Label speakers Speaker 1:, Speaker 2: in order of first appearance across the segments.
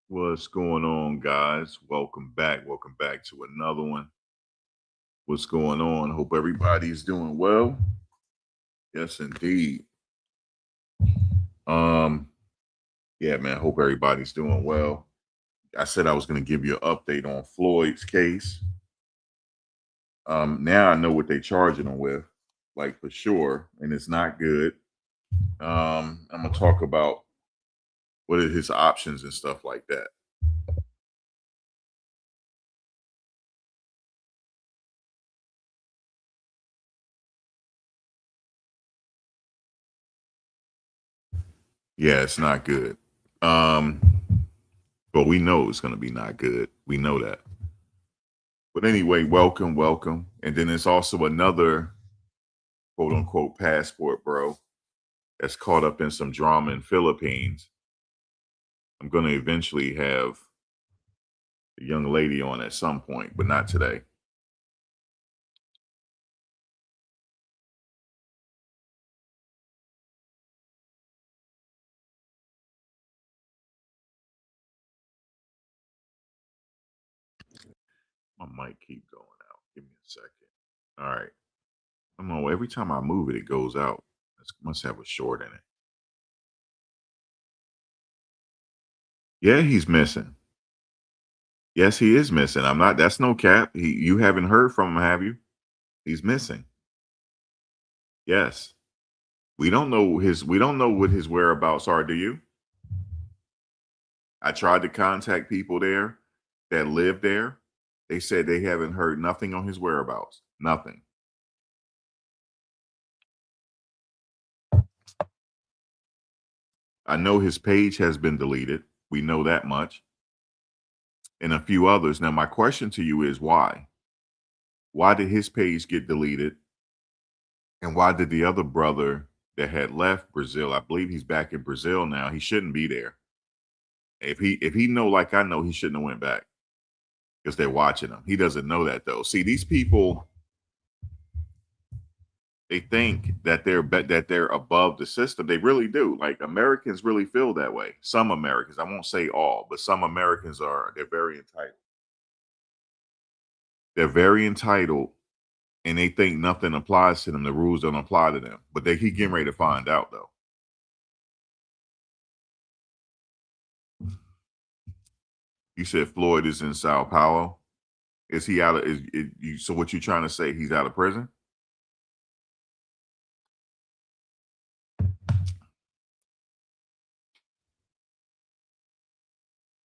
Speaker 1: What's going on, guys? Welcome back. Welcome back to another one. What's going on? Hope everybody's doing well. Yes, indeed. Um, yeah, man. Hope everybody's doing well. I said I was going to give you an update on Floyd's case. Now I know what they're charging him with, like for sure, and it's not good. I'm gonna talk about what are his options and stuff like that. Yeah, it's not good. Um, but we know it's going to be not good. We know that. But anyway, welcome, welcome. And then there's also another quote unquote passport bro that's caught up in some drama in Philippines. I'm going to eventually have a young lady on at some point, but not today. My mic keep going out. Give me a second. All right. I don't know. Every time I move it, it goes out. It must have a short in it. Yeah, he's missing. Yes, he is missing. I'm not. That's no cap. You haven't heard from him, have you? He's missing. Yes. We don't know his. We don't know what his whereabouts are. Do you? I tried to contact people there that live there. They said they haven't heard nothing on his whereabouts. Nothing. I know his page has been deleted. We know that much. And a few others. Now, my question to you is why? Why did his page get deleted? And why did the other brother that had left Brazil, I believe he's back in Brazil now, he shouldn't be there. If he know like I know, he shouldn't have went back because they're watching him. He doesn't know that though. See, these people, they think that they're above the system. They really do. Like Americans really feel that way. Some Americans, I won't say all, but some Americans are. They're very entitled. They're very entitled, and they think nothing applies to them. The rules don't apply to them. But he getting ready to find out though. You said Floyd is in Sao Paulo. Is he out of? So what you trying to say? He's out of prison?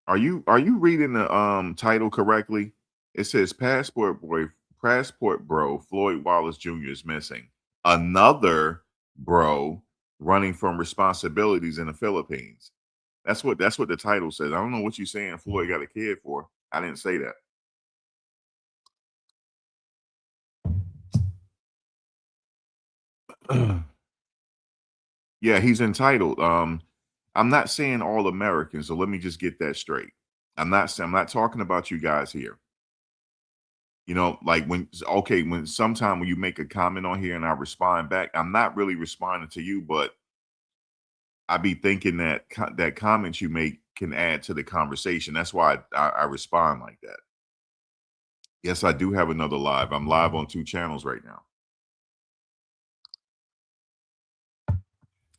Speaker 1: Are you reading the title correctly? It says passport bro Floyd Wallace Jr. is missing. Another bro running from responsibilities in the Philippines. That's what the title says. I don't know what you're saying. Floyd got a kid for. I didn't say that. Yeah, he's entitled. I'm not saying all Americans, so let me just get that straight. I'm not talking about you guys here. You know, like when sometime when you make a comment on here and I respond back, I'm not really responding to you, but I be thinking that that comments you make can add to the conversation. That's why I respond like that. Yes, I do have another live. I'm live on two channels right now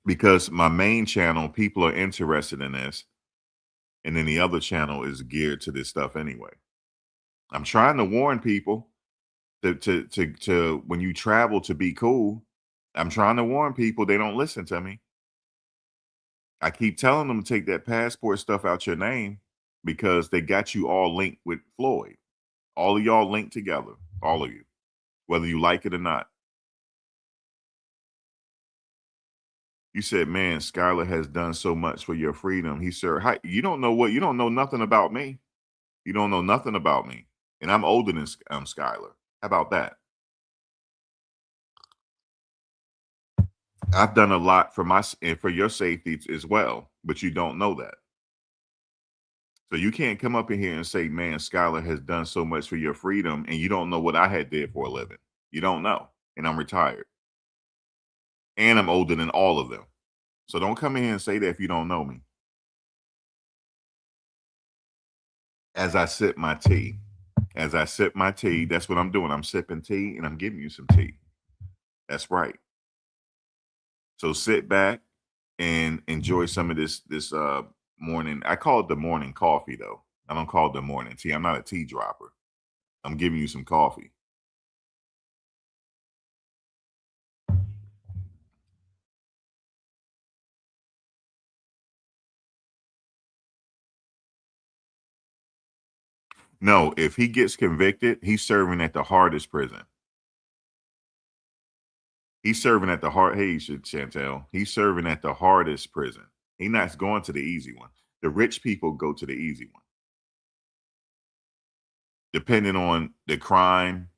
Speaker 1: because my main channel, people are interested in this, and then the other channel is geared to this stuff anyway. I'm trying to warn people to when you travel to be cool. I'm trying to warn people. They don't listen to me. I keep telling them to take that passport stuff out your name because they got you all linked with Floyd. All of y'all linked together, all of you, whether you like it or not. You said, "Man, Skylar has done so much for your freedom." He said, "Hi, you don't know what? You don't know nothing about me. You don't know nothing about me, and I'm older than Skylar. How about that? I've done a lot for and for your safety as well, but you don't know that. So you can't come up in here and say, "Man, Skylar has done so much for your freedom," and you don't know what I had did for a living. You don't know, and I'm retired, and I'm older than all of them. So don't come in here and say that if you don't know me. as I sip my tea. As I sip my tea, that's what I'm doing. I'm sipping tea and I'm giving you some tea. That's right. So sit back and enjoy some of this morning. I call it the morning coffee though. I don't call it the morning tea. I'm not a tea dropper. I'm giving you some coffee. No, if he gets convicted, he's serving at the hardest prison. He's serving at the hard. Hey, Chantel. He's serving at the hardest prison. He's not going to the easy one. The rich people go to the easy one, depending on the crime.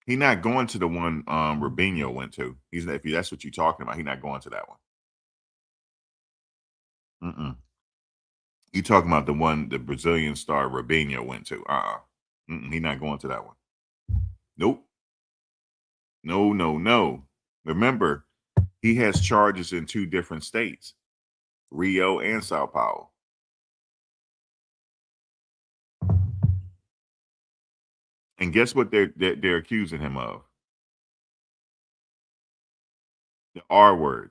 Speaker 1: He's not going to the one Rubinho went to. He's if that's what you're talking about. He's not going to that one. Mm-mm. You talking about the one the Brazilian star Rubinho went to? He's not going to that one. Nope. No, no, no. Remember, he has charges in 2 different states, Rio and Sao Paulo. And guess what they're accusing him of? The R word.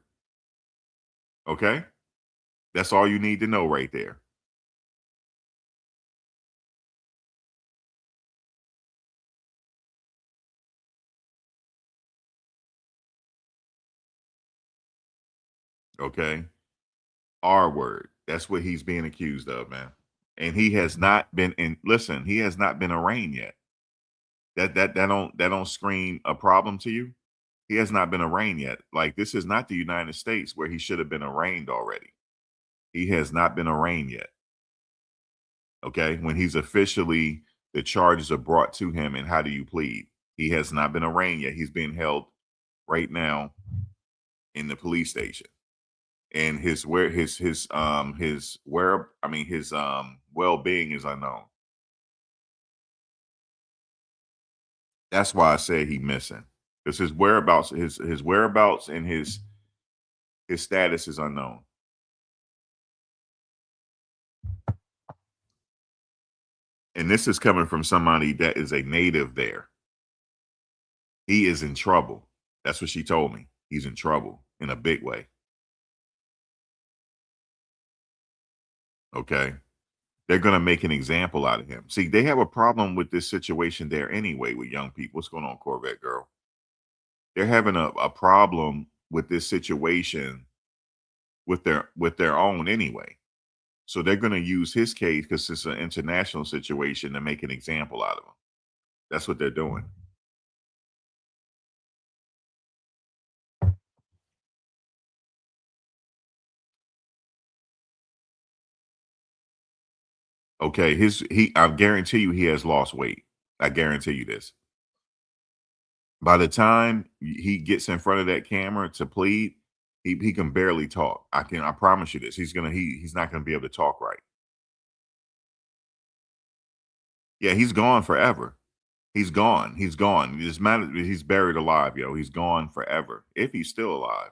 Speaker 1: Okay? That's all you need to know right there. Okay? R word. That's what he's being accused of, man. And he has not been in listen, he has not been arraigned yet. That don't scream a problem to you? He has not been arraigned yet. Like this is not the United States where he should have been arraigned already. He has not been arraigned yet. Okay? When he's officially the charges are brought to him and how do you plead? He has not been arraigned yet. He's being held right now in the police station. And his well-being is unknown. That's why I said he missing. Because his whereabouts and his status is unknown. And this is coming from somebody that is a native there. He is in trouble. That's what she told me. He's in trouble in a big way. Okay. They're going to make an example out of him. See, they have a problem with this situation there anyway with young people. What's going on, Corvette girl? They're having a problem with this situation with their own anyway. So they're going to use his case because it's an international situation to make an example out of him. That's what they're doing. Okay, I guarantee you he has lost weight. I guarantee you this. By the time he gets in front of that camera to plead, he can barely talk. I promise you this. He's not gonna be able to talk right. Yeah, he's gone forever. He's gone. He's gone. It's matter he's buried alive, yo. He's gone forever. If he's still alive.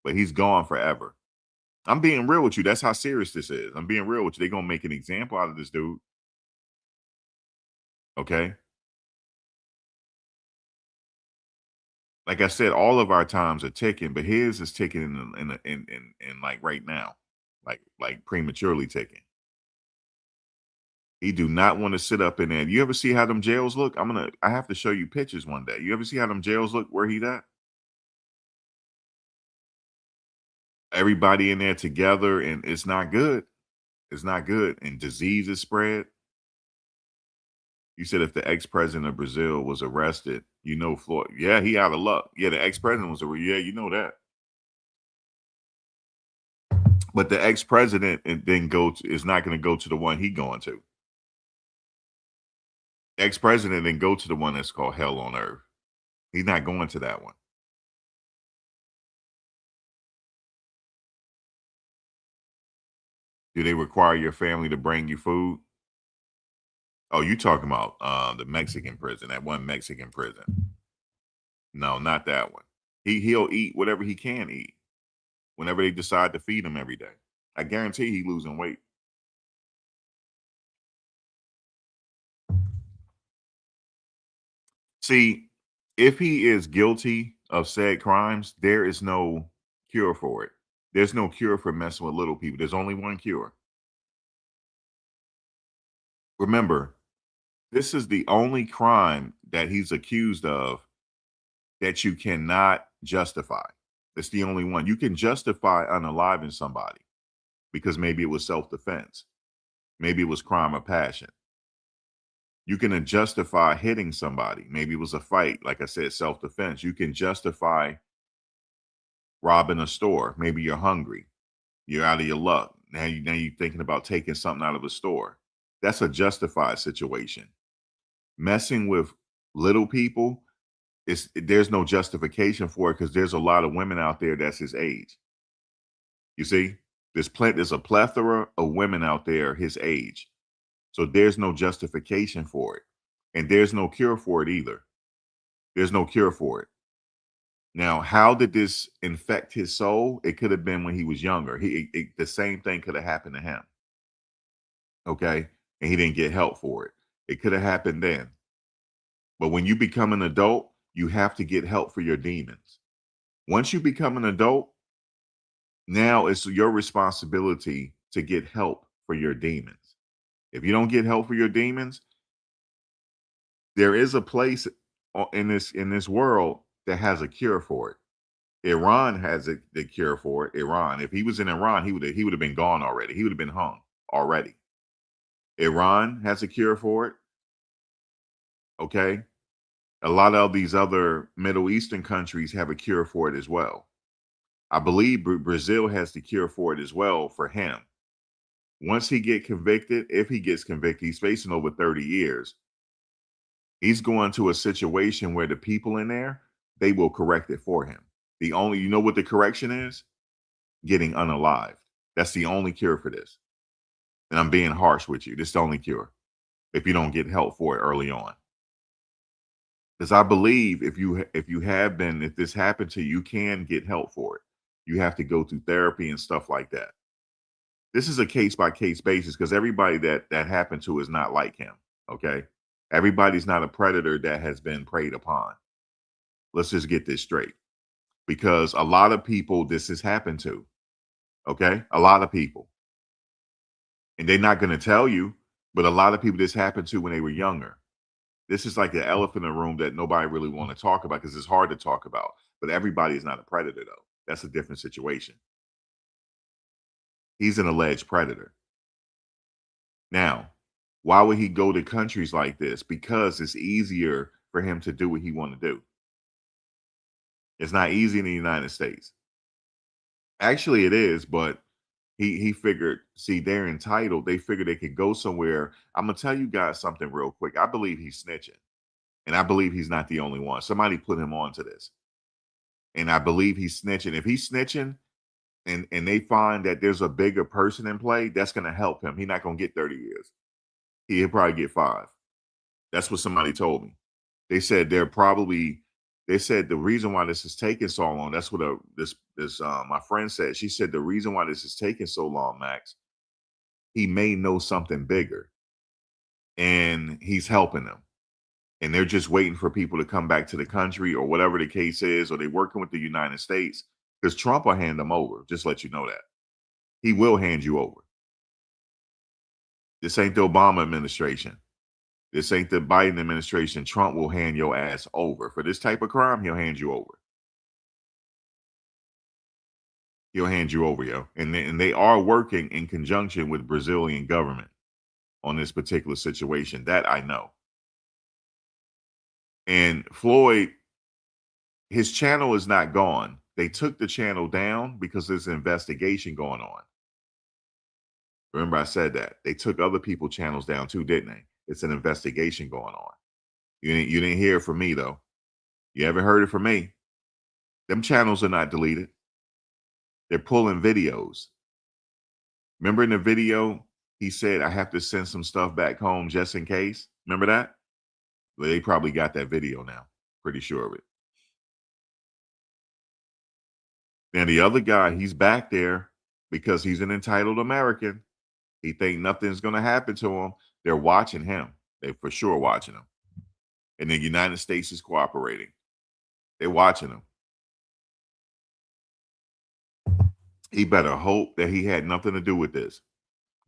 Speaker 1: But he's gone forever. I'm being real with you. That's how serious this is. I'm being real with you. They're gonna make an example out of this dude. Okay. Like I said, all of our times are ticking, but his is ticking in like right now, like prematurely ticking. He do not want to sit up in there. You ever see how them jails look? I have to show you pictures one day. You ever see how them jails look where he at? Everybody in there together, and it's not good. It's not good. And disease is spread. You said if the ex-president of Brazil was arrested, Floyd. Yeah, he out of luck. Yeah, the ex-president was yeah, you know that. But the ex-president and then is not going to go to the one he going to. Ex-president then go to the one that's called Hell on Earth. He's not going to that one. Do they require your family to bring you food? Oh, you talking about the Mexican prison, that one Mexican prison. No, not that one. He'll eat whatever he can eat whenever they decide to feed him every day. I guarantee he losing weight. See, if he is guilty of said crimes, there is no cure for it. There's no cure for messing with little people. There's only one cure. Remember, this is the only crime that he's accused of that you cannot justify. It's the only one. You can justify unaliving somebody because maybe it was self-defense. Maybe it was crime of passion. You can justify hitting somebody. Maybe it was a fight. Like I said, self-defense. You can justify robbing a store. Maybe you're hungry. You're out of your luck. Now you're thinking about taking something out of a store. That's a justified situation. Messing with little people, there's no justification for it because there's a lot of women out there that's his age. You see, there's a plethora of women out there his age. So there's no justification for it. And there's no cure for it either. There's no cure for it. Now, how did this infect his soul? It could have been when he was younger. The same thing could have happened to him. Okay. And he didn't get help for it. It could have happened then. But when you become an adult, you have to get help for your demons. Once you become an adult, now it's your responsibility to get help for your demons. If you don't get help for your demons, there is a place in this world that has a cure for it. Iran has the cure for it. Iran. If he was in Iran, he would have been gone already. He would have been hung already. Iran has a cure for it. Okay. A lot of these other Middle Eastern countries have a cure for it as well. I believe Brazil has the cure for it as well for him. Once he get convicted, if he gets convicted, he's facing over 30 years. He's going to a situation where the people in there, they will correct it for him. You know what the correction is? Getting unalived. That's the only cure for this. And I'm being harsh with you. This is the only cure if you don't get help for it early on. Because I believe if this happened to you, you can get help for it. You have to go through therapy and stuff like that. This is a case by case basis because everybody that happened to is not like him. Okay. Everybody's not a predator that has been preyed upon. Let's just get this straight because a lot of people this has happened to. Okay. A lot of people. And they're not going to tell you, but a lot of people this happened to when they were younger. This is like the elephant in the room that nobody really want to talk about because it's hard to talk about. But everybody is not a predator, though. That's a different situation. He's an alleged predator. Now, why would he go to countries like this? Because it's easier for him to do what he want to do. It's not easy in the United States. Actually, it is, but he figured, see, they're entitled. They figured they could go somewhere. I'm gonna tell you guys something real quick. I believe he's snitching. And I believe he's not the only one. Somebody put him on to this. And I believe he's snitching. If he's snitching and they find that there's a bigger person in play, that's going to help him. He's not going to get 30 years. He'll probably get 5. That's what somebody told me. They said they said the reason why this is taking so long, that's what this my friend said. She said the reason why this is taking so long, Max, he may know something bigger and he's helping them. And they're just waiting for people to come back to the country or whatever the case is, or they're working with the United States because Trump will hand them over. Just let you know that. He will hand you over. This ain't the Obama administration. This ain't the Biden administration. Trump will hand your ass over. For this type of crime, he'll hand you over. He'll hand you over, yo. And they are working in conjunction with Brazilian government on this particular situation. That I know. And Floyd, his channel is not gone. They took the channel down because there's an investigation going on. Remember I said that. They took other people's channels down too, didn't they? It's an investigation going on. You didn't hear it from me, though. You haven't heard it from me. Them channels are not deleted. They're pulling videos. Remember in the video, he said, I have to send some stuff back home just in case. Remember that? Well, they probably got that video now. Pretty sure of it. Now, the other guy, he's back there because he's an entitled American. He think nothing's going to happen to him. They're watching him. They're for sure watching him. And the United States is cooperating. They're watching him. He better hope that he had nothing to do with this.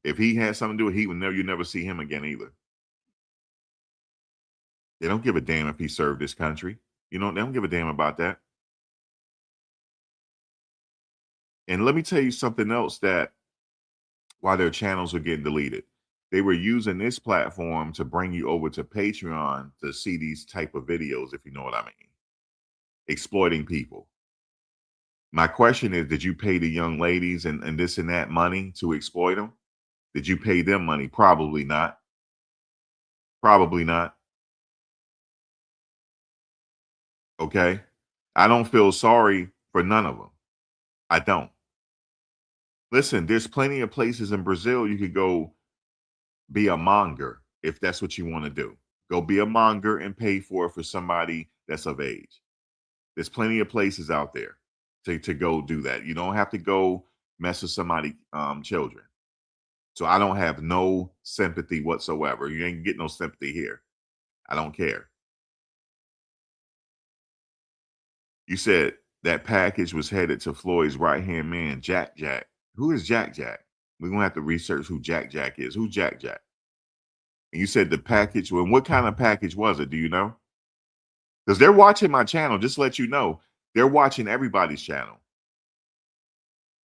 Speaker 1: If he had something to do with it, he would never, you never see him again either. They don't give a damn if he served this country. You know, they don't give a damn about that. And let me tell you something else that why their channels are getting deleted. They were using this platform to bring you over to Patreon to see these type of videos, if you know what I mean. Exploiting people. My question is, did you pay the young ladies and this and that money to exploit them? Did you pay them money? Probably not. Probably not. Okay. I don't feel sorry for none of them. I don't. Listen, there's plenty of places in Brazil you could go be a monger if that's what you want to do. Go be a monger and pay for somebody that's of age. There's plenty of places out there to go do that. You don't have to go mess with somebody children. So I don't have no sympathy whatsoever. You ain't get no sympathy here. I don't care. You said that package was headed to Floyd's right hand man, Jack Jack. Who is Jack Jack? We're gonna have to research who Jack Jack is. Who Jack Jack? And you said the package. Well, what kind of package was it? Do you know? Because they're watching my channel. Just to let you know, they're watching everybody's channel.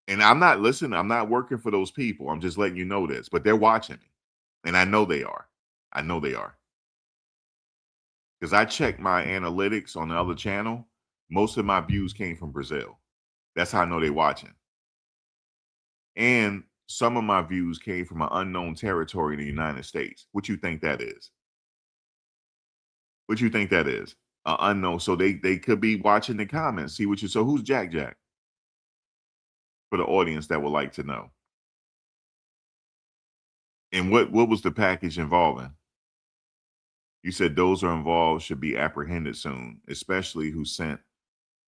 Speaker 1: And I'm not listening. I'm not working for those people. I'm just letting you know this. But they're watching me, and I know they are. I know they are. Because I checked my analytics on the other channel. Most of my views came from Brazil. That's how I know they're watching. And some of my views came from an unknown territory in the United States. What you think that is? What you think that is? Unknown. So they could be watching the comments. See what you. So who's Jack Jack? For the audience that would like to know. And what was the package involving? You said those are involved should be apprehended soon, especially who sent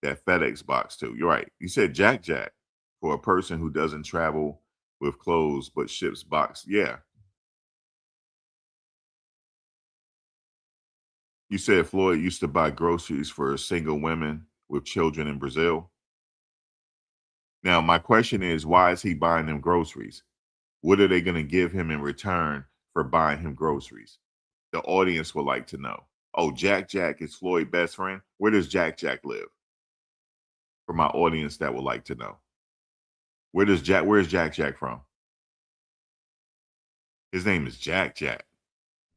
Speaker 1: that FedEx box to. You're right. You said Jack Jack for a person who doesn't travel with clothes but ships box. Yeah. You said Floyd used to buy groceries for single women with children in Brazil. Now, my question is, why is he buying them groceries? What are they going to give him in return for buying him groceries? The audience would like to know. Oh, Jack Jack is Floyd's best friend. Where does Jack Jack live? For my audience that would like to know. Where's Jack Jack from? His name is Jack Jack.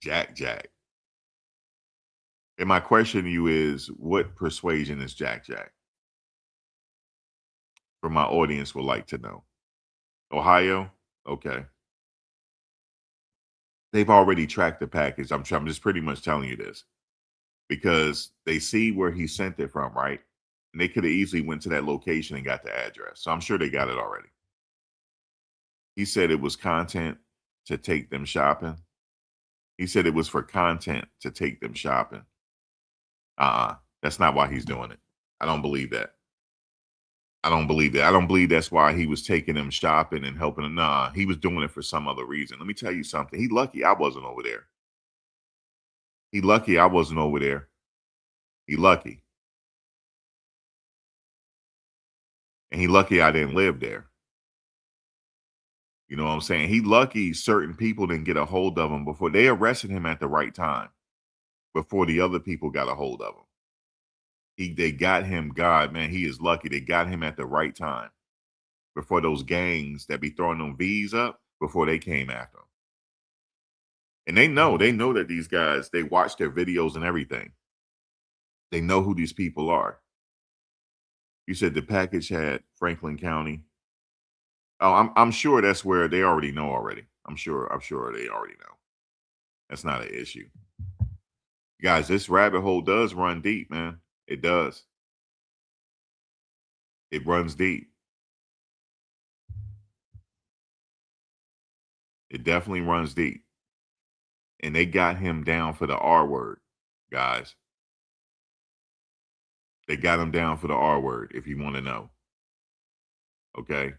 Speaker 1: Jack Jack. And my question to you is, what persuasion is Jack Jack? For my audience would like to know. Ohio? Okay. They've already tracked the package. I'm just pretty much telling you this because they see where he sent it from, right? And they could have easily went to that location and got the address. So I'm sure they got it already. He said it was content to take them shopping. He said it was for content to take them shopping. That's not why he's doing it. I don't believe that. I don't believe that. I don't believe that's why he was taking them shopping and helping them. Nah, he was doing it for some other reason. Let me tell you something. He lucky I wasn't over there. He lucky I wasn't over there. He lucky. And he lucky I didn't live there. You know what I'm saying? He lucky certain people didn't get a hold of him before they arrested him at the right time, before the other people got a hold of him. They got him, God, man, he is lucky. They got him at the right time before those gangs that be throwing them V's up before they came after him. And they know that these guys, they watch their videos and everything. They know who these people are. You said the package had Franklin County. Oh, I'm sure that's where they already know already. I'm sure they already know. That's not an issue. Guys, this rabbit hole does run deep, man. It does. It runs deep. It definitely runs deep. And they got him down for the R word, guys. They got him down for the R word, if you want to know. Okay.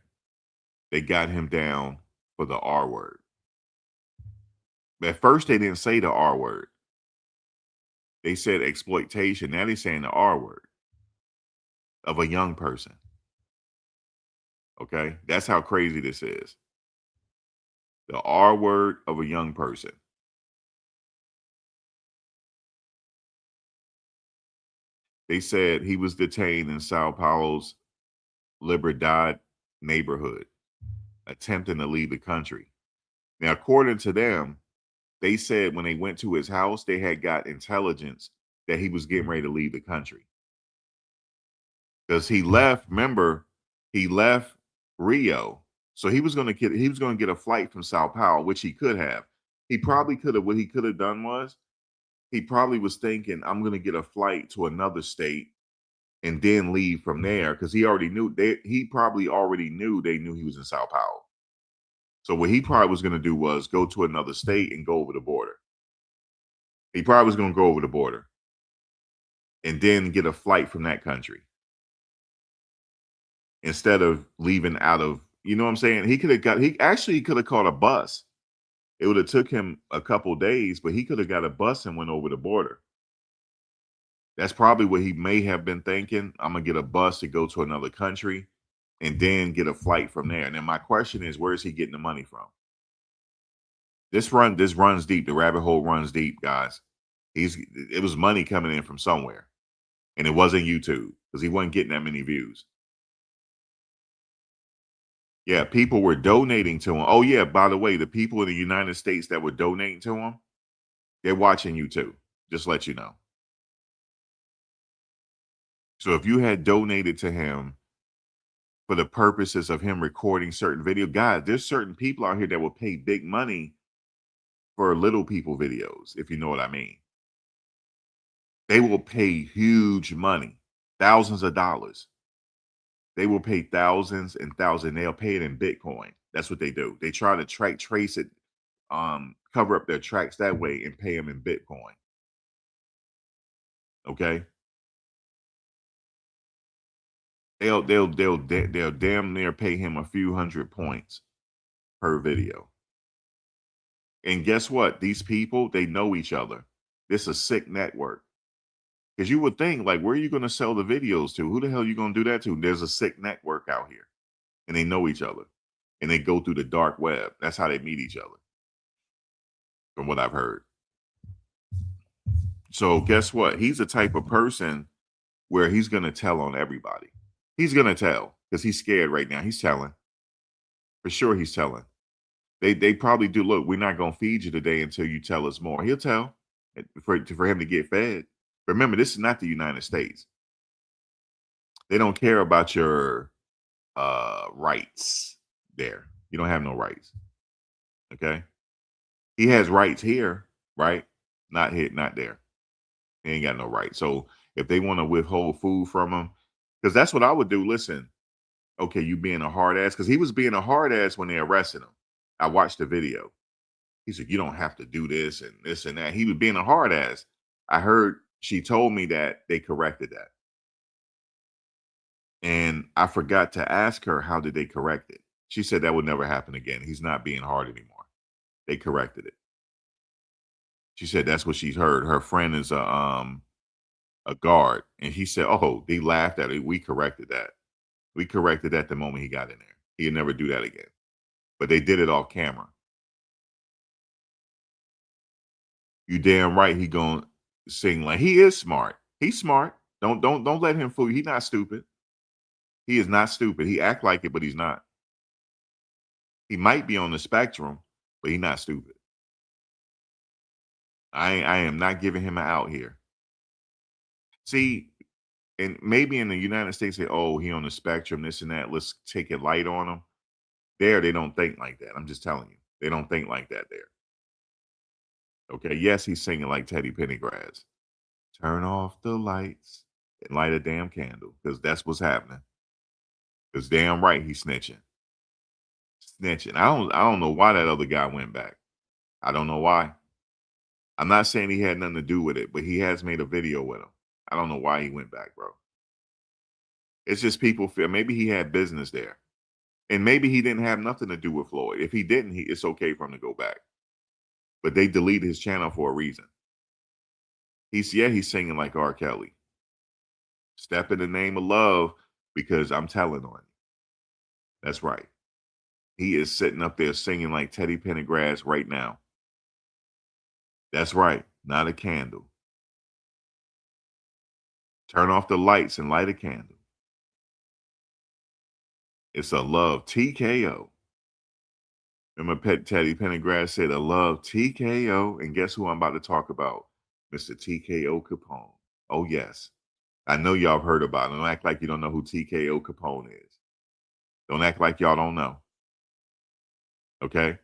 Speaker 1: They got him down for the R word. At first, they didn't say the R word. They said exploitation. Now they're saying the R word of a young person. Okay. That's how crazy this is. The R word of a young person. They said he was detained in Sao Paulo's Liberdade neighborhood, attempting to leave the country. Now, according to them, they said when they went to his house, they had got intelligence that he was getting ready to leave the country. Because he left, remember, he left Rio. So he was gonna get a flight from Sao Paulo, which he could have. He probably could have. What he could have done was he probably was thinking, I'm gonna get a flight to another state and then leave from there because he probably already knew they knew he was in Sao Paulo. So what he probably was gonna do was go to another state and go over the border. He probably was gonna go over the border and then get a flight from that country instead of leaving out of, you know what I'm saying? He could have caught a bus. It would have took him a couple days, but he could have got a bus and went over the border. That's probably what he may have been thinking. I'm gonna get a bus to go to another country and then get a flight from there. And then my question is, where is he getting the money from? This runs deep. The rabbit hole runs deep, guys. It was money coming in from somewhere, and it wasn't YouTube because he wasn't getting that many views. Yeah, people were donating to him. Oh yeah, by the way, the people in the United States that were donating to him, they're watching you too. Just let you know. So if you had donated to him for the purposes of him recording certain video, guys, there's certain people out here that will pay big money for little people videos, if you know what I mean. They will pay huge money, thousands of dollars. They will pay thousands and thousands. They'll pay it in Bitcoin. That's what they do. They try to trace it, cover up their tracks that way and pay them in Bitcoin. Okay. They'll damn near pay him a few hundred points per video. And guess what? These people, they know each other. This is a sick network. Because you would think, like, where are you going to sell the videos to? Who the hell are you going to do that to? There's a sick network out here. And they know each other. And they go through the dark web. That's how they meet each other, from what I've heard. So guess what? He's the type of person where he's going to tell on everybody. He's going to tell because he's scared right now. He's telling. For sure he's telling. They probably do. Look, we're not going to feed you today until you tell us more. He'll tell for him to get fed. Remember, this is not the United States. They don't care about your rights there. You don't have no rights. Okay. He has rights here, right? Not here, not there. He ain't got no rights. So if they want to withhold food from him, because that's what I would do. Listen, okay, you being a hard ass, because he was being a hard ass when they arrested him. I watched the video. He said, you don't have to do this and that. He was being a hard ass. I heard she told me that they corrected that. And I forgot to ask her, how did they correct it? She said that would never happen again. He's not being hard anymore. They corrected it. She said that's what she's heard. Her friend is a guard, and he said, "Oh, they laughed at it. We corrected that. We corrected that the moment he got in there. He'd never do that again." But they did it off camera. You damn right. He gonna sing like he is smart. He's smart. Don't let him fool you. He's not stupid. He is not stupid. He act like it, but he's not. He might be on the spectrum, but he's not stupid. I am not giving him an out here. See, and maybe in the United States, say, "Oh, he on the spectrum, this and that. Let's take it light on him." There, they don't think like that. I'm just telling you, they don't think like that there. Okay, yes, he's singing like Teddy Pendergrass. Turn off the lights and light a damn candle, because that's what's happening. Because damn right, he's snitching, snitching. I don't know why that other guy went back. I don't know why. I'm not saying he had nothing to do with it, but he has made a video with him. I don't know why he went back, bro. It's just people feel maybe he had business there. And maybe he didn't have nothing to do with Floyd. If he didn't, it's okay for him to go back. But they deleted his channel for a reason. He's singing like R. Kelly. Step in the name of love because I'm telling on you. That's right. He is sitting up there singing like Teddy Pendergrass right now. That's right. Not a candle. Turn off the lights and light a candle. It's a love TKO. Remember Teddy Pendergrass said a love TKO. And guess who I'm about to talk about? Mr. TKO Capone. Oh, yes. I know y'all have heard about him. Don't act like you don't know who TKO Capone is. Don't act like y'all don't know. Okay?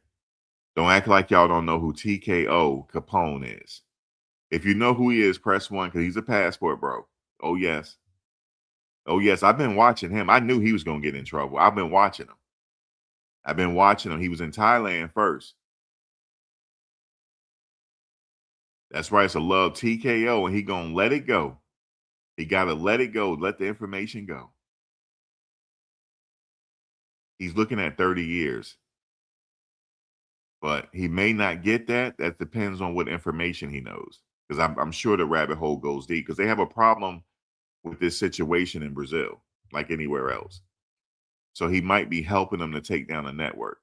Speaker 1: Don't act like y'all don't know who TKO Capone is. If you know who he is, press one because he's a passport bro. Oh, yes. Oh, yes. I've been watching him. I knew he was going to get in trouble. I've been watching him. He was in Thailand first. That's right. It's a love TKO, and he going to let it go. He got to let it go. Let the information go. He's looking at 30 years. But he may not get that. That depends on what information he knows. Because I'm sure the rabbit hole goes deep because they have a problem with this situation in Brazil, like anywhere else. So he might be helping them to take down a network.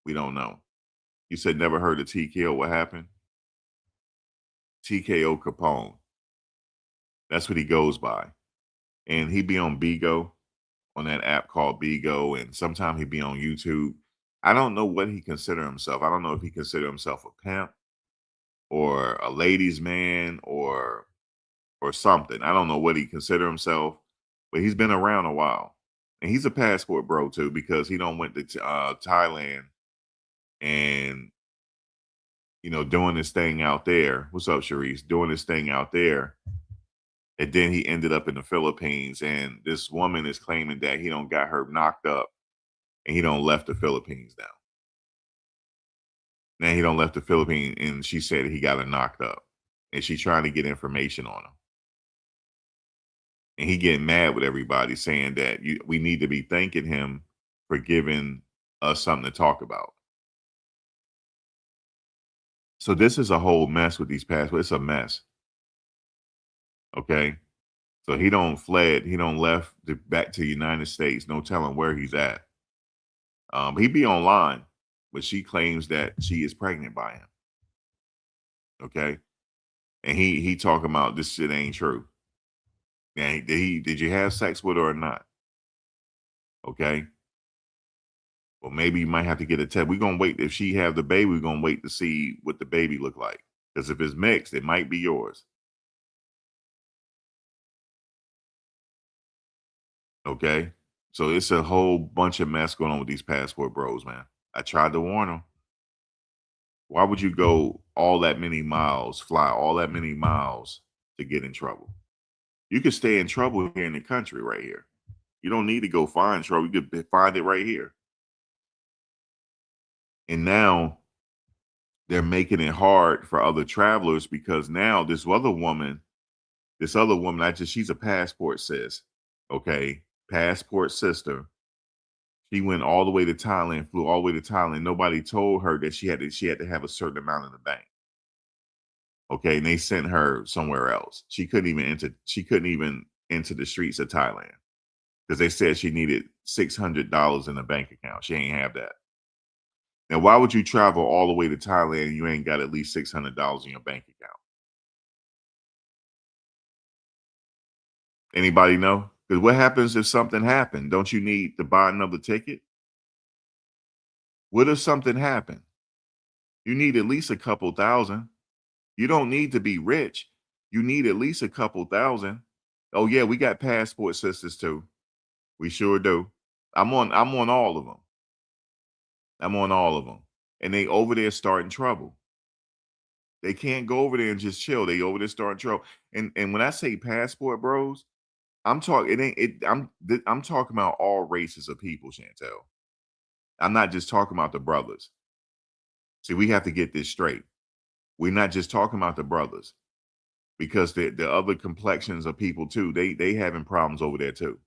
Speaker 1: We don't know. You said never heard of TKO. What happened? TKO Capone. That's what he goes by. And he be on Bigo, on that app called Bigo, and sometimes he be on YouTube. I don't know what he consider himself. I don't know if he consider himself a pimp or a ladies' man or something. I don't know what he consider himself, but he's been around a while. And he's a passport bro too because he don't went to Thailand and doing this thing out there. What's up, Sharice? Doing this thing out there. And then he ended up in the Philippines. And this woman is claiming that he don't got her knocked up and he don't left the Philippines now. Now he don't left the Philippines and she said he got her knocked up. And she's trying to get information on him. And he getting mad with everybody saying that we need to be thanking him for giving us something to talk about. So this is a whole mess with these passports. It's a mess. Okay. So he don't fled. He don't left back to the United States. No telling where he's at. He be online, but she claims that she is pregnant by him. Okay. And he talking about this shit ain't true. And did you have sex with her or not? Okay. Well, maybe you might have to get a test. We're gonna wait. If she have the baby, we're gonna wait to see what the baby look like. Because if it's mixed, it might be yours. Okay. So it's a whole bunch of mess going on with these passport bros, man. I tried to warn them. Why would you go all that many miles, fly all that many miles to get in trouble? You could stay in trouble here in the country right here. You don't need to go find trouble. You could find it right here. And now they're making it hard for other travelers because now this other woman, she's a passport sis. Okay. Passport sister. She went all the way to Thailand, flew all the way to Thailand. Nobody told her that she had to have a certain amount in the bank. Okay, and they sent her somewhere else. She couldn't even enter the streets of Thailand because they said she needed $600 in a bank account. She ain't have that. Now, why would you travel all the way to Thailand and you ain't got at least $600 in your bank account? Anybody know? Because what happens if something happened? Don't you need to buy another ticket? What if something happened? You need at least a couple thousand. You don't need to be rich. You need at least a couple thousand. Oh yeah, we got passport sisters too. We sure do. I'm on all of them. I'm on all of them. And they over there starting trouble. They can't go over there and just chill. They over there starting trouble. And when I say passport bros, I'm talking I'm talking about all races of people, Chantel. I'm not just talking about the brothers. See, we have to get this straight. We're not just talking about the brothers because the other complexions of people too, they having problems over there too.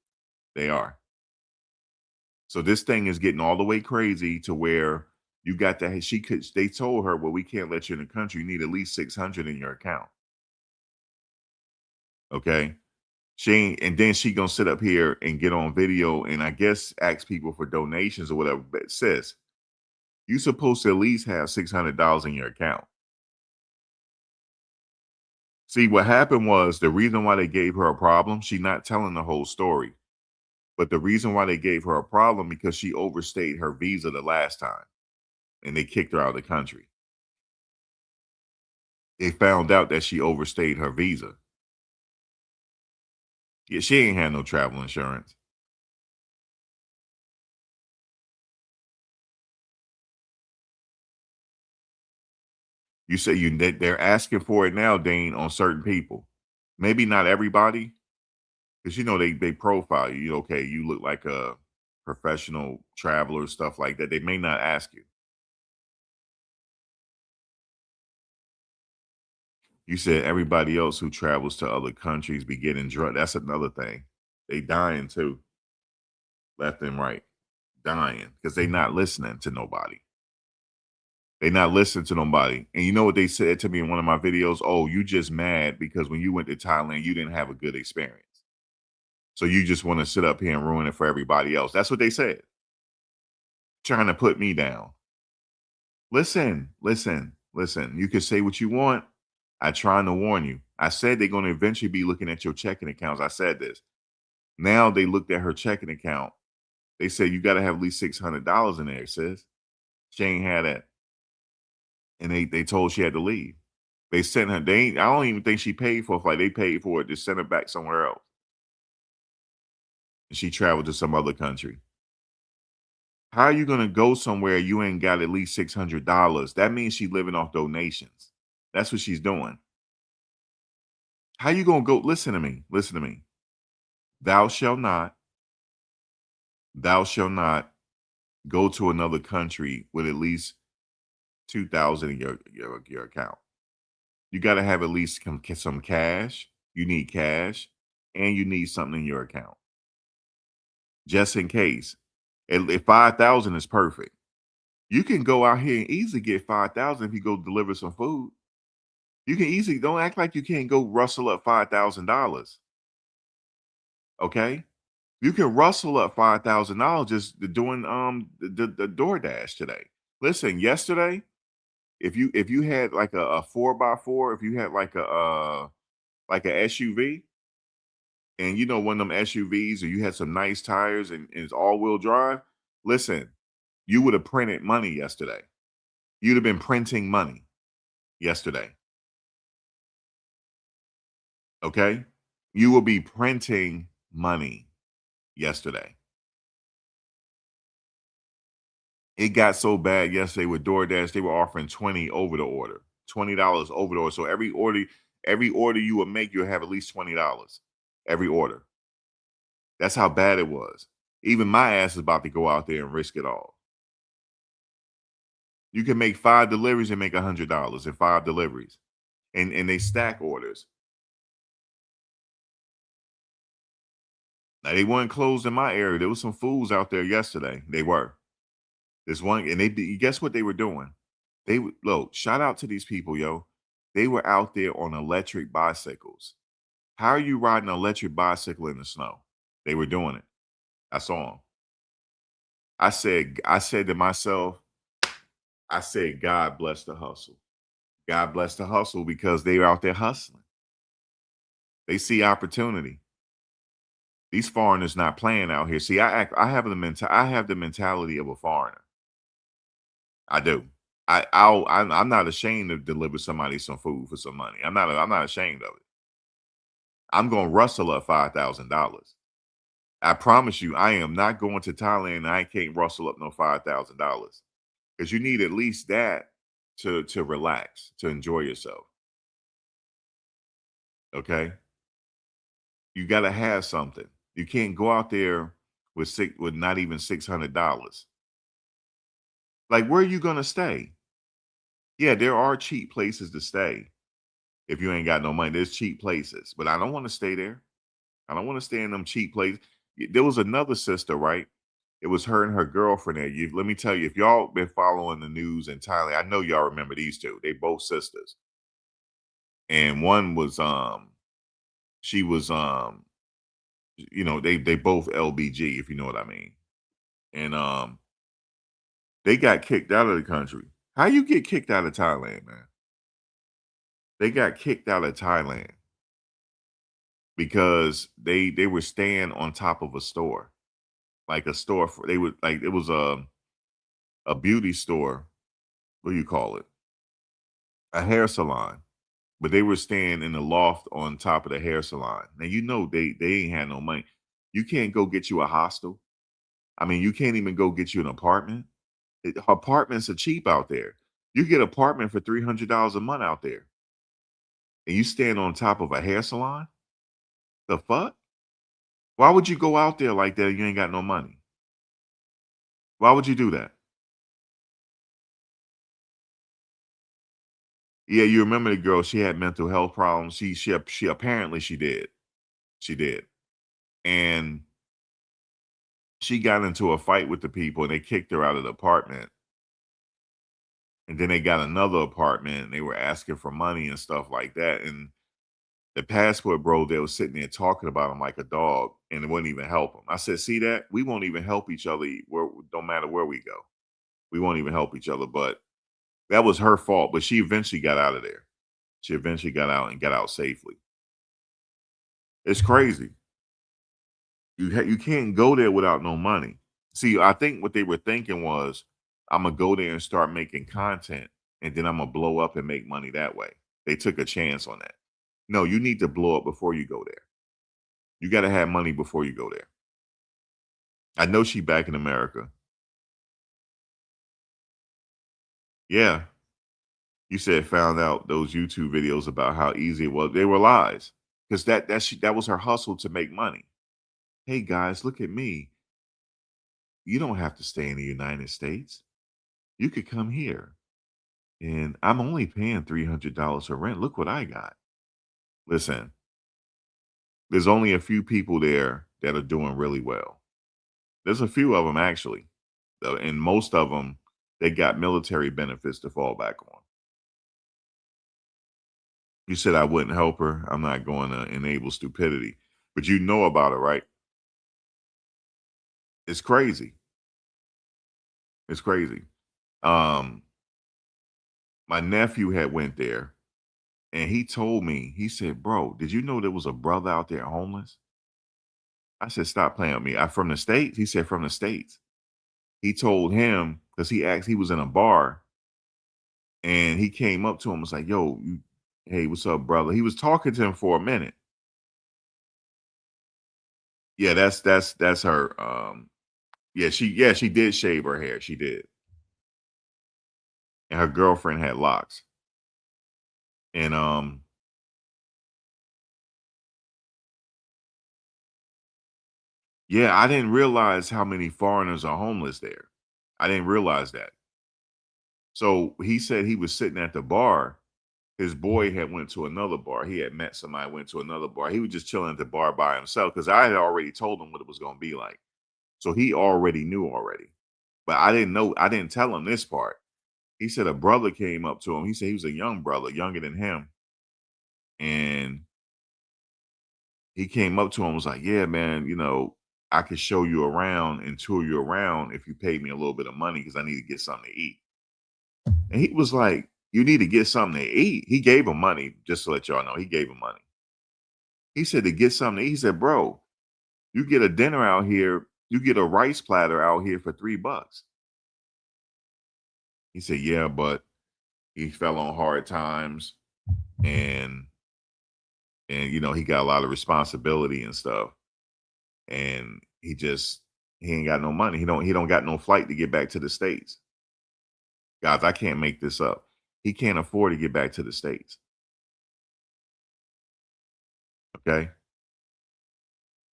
Speaker 1: They are. So this thing is getting all the way crazy to where you got that they told her, well, we can't let you in the country. You need at least 600 in your account. Okay. She ain't, and then she gonna sit up here and get on video and I guess ask people for donations or whatever. But sis, you supposed to at least have $600 in your account. See, what happened was the reason why they gave her a problem, she not telling the whole story. But the reason why they gave her a problem because she overstayed her visa the last time and they kicked her out of the country. They found out that she overstayed her visa. Yeah, she ain't had no travel insurance. You say they're asking for it now, Dane, on certain people. Maybe not everybody, because they profile you. Okay, you look like a professional traveler, stuff like that. They may not ask you. You said everybody else who travels to other countries be getting drunk. That's another thing. They dying too, left and right, dying because they not listening to nobody. They not listening to nobody. And you know what they said to me in one of my videos? Oh, you just mad because when you went to Thailand, you didn't have a good experience. So you just want to sit up here and ruin it for everybody else. That's what they said. Trying to put me down. Listen, listen, listen. You can say what you want. I trying to warn you. I said they're going to eventually be looking at your checking accounts. I said this. Now they looked at her checking account. They said you got to have at least $600 in there, sis. She ain't had that. And they told she had to leave. They sent her. They ain't, I don't even think she paid for a flight. They paid for it. Just sent her back somewhere else. And she traveled to some other country. How are you gonna go somewhere you ain't got at least $600? That means she living off donations. That's what she's doing. How you gonna go? Listen to me. Listen to me. Thou shalt not, thou shalt not go to another country with at least 2,000 in your account. You got to have at least some cash. You need cash, and you need something in your account just in case. If 5,000 is perfect, you can go out here and easily get 5,000 if you go deliver some food. You can easily don't act like you can't go rustle up $5,000. Okay, you can rustle up $5,000 just doing the DoorDash today. Listen, yesterday, if you had like a 4x4, if you had like a SUV, and one of them SUVs, or you had some nice tires and it's all wheel drive. Listen, you would have printed money yesterday. You'd have been printing money yesterday. Okay, you will be printing money yesterday. It got so bad yesterday with DoorDash, they were offering 20 over the order, $20 over the order. So every order you would make, you'll have at least $20 every order. That's how bad it was. Even my ass is about to go out there and risk it all. You can make 5 deliveries and make $100 in 5 deliveries, and they stack orders. Now they weren't closed in my area. There was some fools out there yesterday. They were. There's one, and guess what they were doing? Look, shout out to these people, yo. They were out there on electric bicycles. How are you riding an electric bicycle in the snow? They were doing it. I saw them. I said to myself, I said, God bless the hustle. God bless the hustle because they were out there hustling. They see opportunity. These foreigners not playing out here. See, I have the mentality of a foreigner. I do. I'm not ashamed to deliver somebody some food for some money. I'm not ashamed of it. I'm gonna rustle up $5,000. I promise you, I am not going to Thailand and I can't rustle up no $5,000. Because you need at least that to relax, to enjoy yourself. Okay. You gotta have something. You can't go out there with not even $600. Like, where are you gonna stay? Yeah, there are cheap places to stay if you ain't got no money. There's cheap places, but I don't want to stay there. I don't want to stay in them cheap places. There was another sister, right? It was her and her girlfriend there. Let me tell you, if y'all been following the news in Thailand, I know y'all remember these two. They both sisters, and one was she was they both LBG, if you know what I mean. And they got kicked out of the country. How you get kicked out of Thailand, man? They got kicked out of Thailand because they were staying on top of a store. Like a store for they would like it was a beauty store. What do you call it? A hair salon. But they were staying in the loft on top of the hair salon. Now you know they ain't had no money. You can't go get you a hostel. I mean, you can't even go get you an apartment. Apartments are cheap out there. You get an apartment for $300 a month out there, and you stand on top of a hair salon. The fuck? Why would you go out there like that? If you ain't got no money. Why would you do that? Yeah, you remember the girl? She had mental health problems. She apparently she did. She did, and she got into a fight with the people, and they kicked her out of the apartment. And then they got another apartment, and they were asking for money and stuff like that. And the passport bro, they was sitting there talking about him like a dog, and it wouldn't even help him. I said, "See that? We won't even help each other. Where don't matter where we go, we won't even help each other." But that was her fault. But she eventually got out of there. She eventually got out and got out safely. It's crazy. You can't go there without no money. See, I think what they were thinking was, I'm gonna go there and start making content, and then I'm gonna blow up and make money that way. They took a chance on that. No, you need to blow up before you go there. You got to have money before you go there. I know she back in America. Yeah, you said found out those YouTube videos about how easy it was. They were lies because that was her hustle to make money. Hey guys, look at me. You don't have to stay in the United States. You could come here, and I'm only paying $300 for rent. Look what I got. Listen, there's only a few people there that are doing really well. There's a few of them actually, and most of them they got military benefits to fall back on. You said I wouldn't help her. I'm not going to enable stupidity, but you know about it, right? It's crazy. It's crazy. Um, my nephew had went there, and he told me, he said, "Bro, did you know there was a brother out there homeless?" I said, "Stop playing with me." I from the States. He said from the States. He told him because he asked, he was in a bar, and he came up to him and was like, "Yo, hey, what's up, brother?" He was talking to him for a minute. Yeah, that's her. Yeah, she did shave her hair. She did. And her girlfriend had locks. And yeah, I didn't realize how many foreigners are homeless there. I didn't realize that. So he said he was sitting at the bar. His boy had went to another bar. He had met somebody, went to another bar. He was just chilling at the bar by himself because I had already told him what it was going to be like. So he already knew already. But I didn't know, I didn't tell him this part. He said a brother came up to him. He said he was a young brother, younger than him. And he came up to him and was like, "Yeah, man, I could show you around and tour you around if you paid me a little bit of money because I need to get something to eat." And he was like, "You need to get something to eat?" He gave him money, just to let y'all know. He gave him money. He said to get something to eat. He said, "Bro, you get a dinner out here, you get a rice platter out here for $3." He said, "Yeah, but he fell on hard times and he got a lot of responsibility and stuff. And he ain't got no money. He don't got no flight to get back to the States." Guys, I can't make this up. He can't afford to get back to the States. Okay.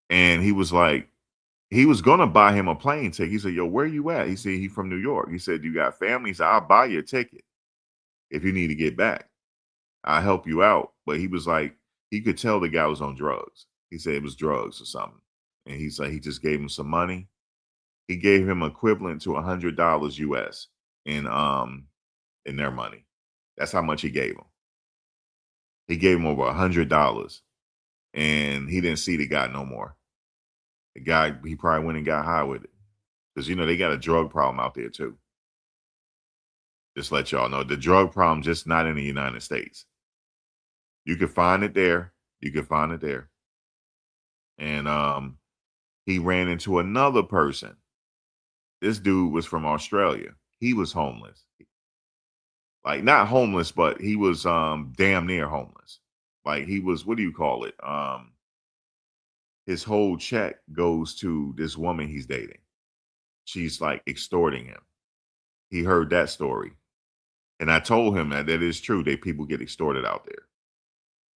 Speaker 1: And he was gonna buy him a plane ticket. He said, "Yo, where you at?" He said, "He from New York." He said, "You got family?" He said, "I'll buy you a ticket if you need to get back. I'll help you out." But he was like, he could tell the guy was on drugs. He said it was drugs or something. And he said he just gave him some money. He gave him equivalent to $100 US in their money. That's how much he gave him. He gave him over $100. and he didn't see the guy no more. The guy, he probably went and got high with it because they got a drug problem out there too. Just let y'all know the drug problem just not in the United States. You can find it there. You can find it there. And he ran into another person. This dude was from Australia. He was homeless. Like not homeless, but he was damn near homeless. Like he was, what do you call it? His whole check goes to this woman he's dating. She's like extorting him. He heard that story. And I told him that is true. People get extorted out there.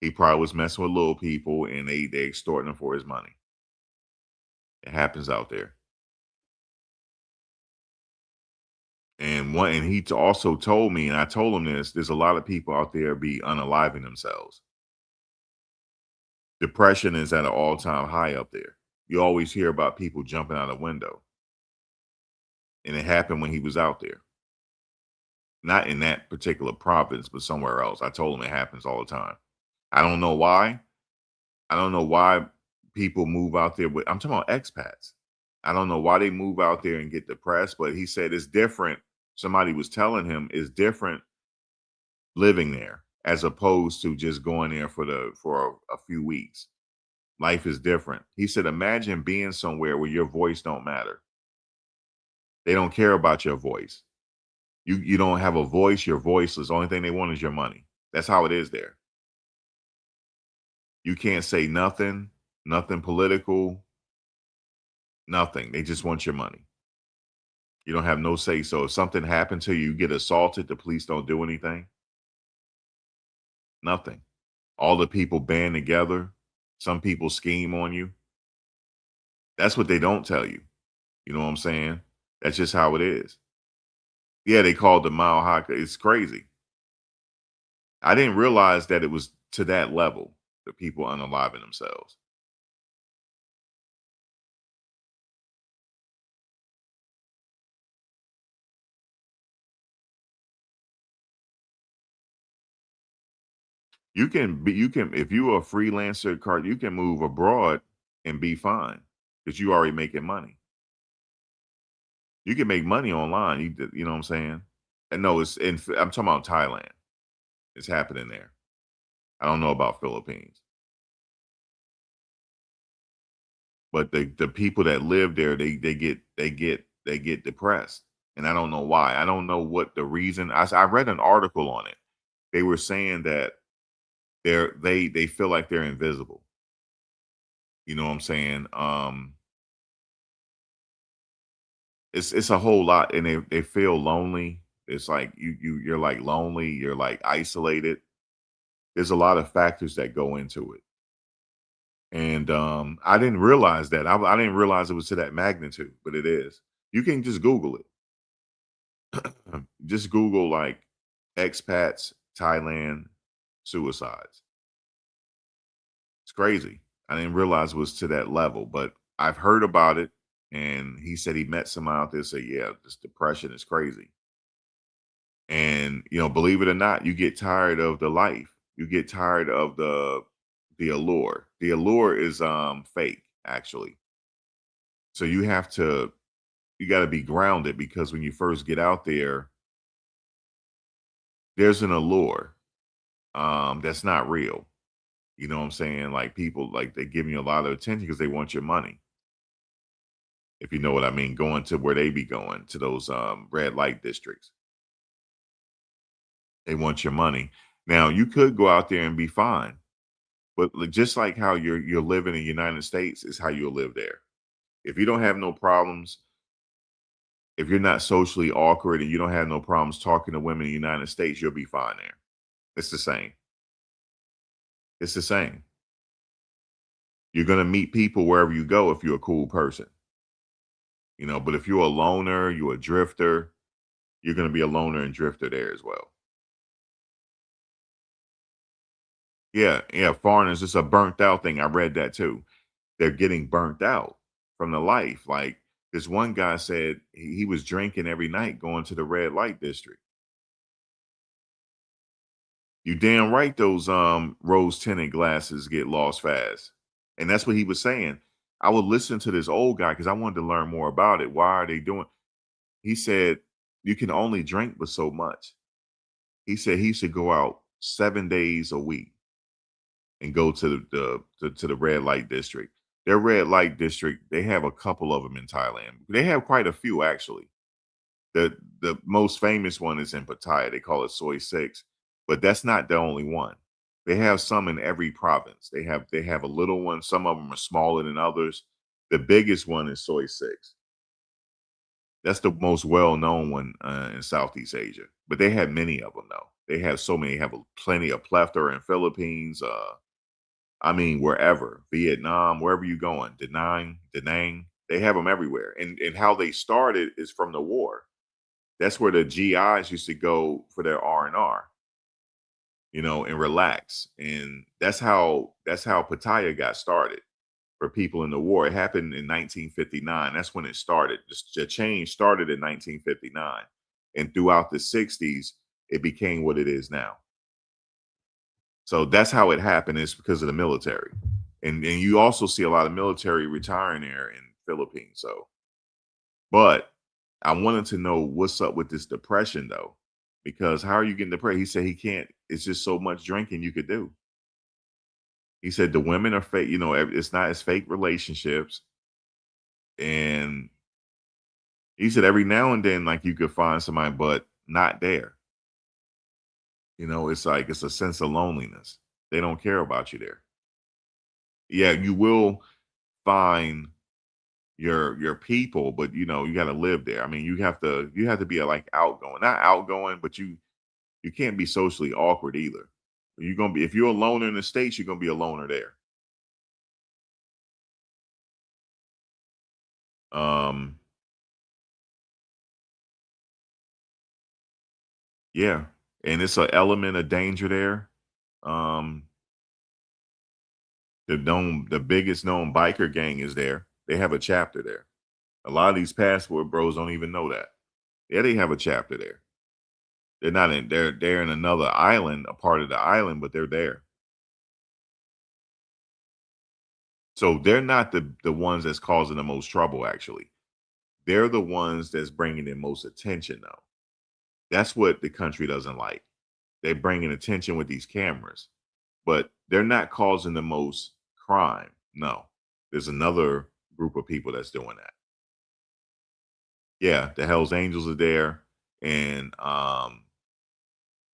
Speaker 1: He probably was messing with little people and they extorting him for his money. It happens out there. And he also told me, and I told him this, there's a lot of people out there be unaliving themselves. Depression is at an all-time high up there. You always hear about people jumping out a window. And it happened when he was out there. Not in that particular province, but somewhere else. I told him it happens all the time. I don't know why. I don't know why people move out there I'm talking about expats. I don't know why they move out there and get depressed, but he said it's different. Somebody was telling him it's different living there as opposed to just going there for a few weeks. Life is different. He said, imagine being somewhere where your voice don't matter. They don't care about your voice. You don't have a voice. You're voiceless. The only thing they want is your money. That's how it is there. You can't say nothing political, nothing. They just want your money. You don't have no say. So if something happened to you, you get assaulted, the police don't do anything. Nothing. All the people band together. Some people scheme on you. That's what they don't tell you. You know what I'm saying? That's just how it is. Yeah, they called the mile high. It's crazy. I didn't realize that it was to that level, the people unaliving themselves. If you're a freelancer card, you can move abroad and be fine because you already making money. You can make money online. You know what I'm saying? And no, I'm talking about Thailand. It's happening there. I don't know about Philippines. But the people that live there, they get depressed. And I don't know why. I don't know what the reason. I read an article on it. They were saying that they feel like they're invisible. You know what I'm saying? It's a whole lot, and they feel lonely. It's like you're like lonely, you're like isolated. There's a lot of factors that go into it. And I didn't realize that. I didn't realize it was to that magnitude, but it is. You can just Google it. Just Google like expats, Thailand, suicides. It's crazy. I didn't realize it was to that level, but I've heard about it. And he said he met someone out there say, yeah, this depression is crazy. And believe it or not, you get tired of the life. You get tired of the allure. The allure is fake, actually. So you got to be grounded because when you first get out there, there's an allure that's not real. You know what I'm saying? Like people, like they give you a lot of attention because they want your money. If you know what I mean, going to where they be going to those red light districts. They want your money. Now you could go out there and be fine, but just like how you're living in the United States is how you'll live there. If you don't have no problems, if you're not socially awkward and you don't have no problems talking to women in the United States, you'll be fine there. It's the same. It's the same. You're gonna meet people wherever you go if you're a cool person. But if you're a loner, you're a drifter, you're gonna be a loner and drifter there as well. Yeah, yeah, foreigners, it's a burnt out thing. I read that too. They're getting burnt out from the life. Like this one guy said he was drinking every night going to the red light district. You damn right those rose tinted glasses get lost fast. And that's what he was saying. I would listen to this old guy because I wanted to learn more about it. Why are they doing? He said you can only drink but so much. He said he should go out 7 days a week and go to to the red light district. Their red light district, they have a couple of them in Thailand. They have quite a few actually. The most famous one is in Pattaya. They call it Soy Six, but that's not the only one. They have some in every province. They have a little one. Some of them are smaller than others. The biggest one is Soy Six. That's the most well-known one in Southeast Asia. But they have many of them though. They have so many. They have plenty of plethora in Philippines. I mean, wherever, Vietnam, wherever you going, Da Nang, they have them everywhere. And how they started is from the war. That's where the GIs used to go for their R&R, and relax. And that's how Pattaya got started for people in the war. It happened in 1959. That's when it started. The change started in 1959. And throughout the 60s, it became what it is now. So that's how it happened, is because of the military. And you also see a lot of military retiring there in Philippines. So, but I wanted to know what's up with this depression though, because how are you getting depressed? He said he can't. It's just so much drinking you could do. He said the women are fake. It's not as fake relationships, and he said every now and then, like you could find somebody, but not there. It's like it's a sense of loneliness. They don't care about you there. Yeah, you will find your people, but you got to live there. I mean, you have to be like outgoing, not outgoing, but you can't be socially awkward either. You're gonna be If you're a loner in the States, you're gonna be a loner there. Um, yeah, and it's an element of danger there. Um, the biggest known biker gang is there. They have a chapter there. A lot of these passport bros don't even know that. Yeah, they have a chapter there. They're not in. They're in another island, a part of the island, but they're there. So they're not the ones that's causing the most trouble. Actually, they're the ones that's bringing the most attention, though. That's what the country doesn't like. They're bringing attention with these cameras, but they're not causing the most crime. No, there's another group of people that's doing that. Yeah, the Hell's Angels are there, and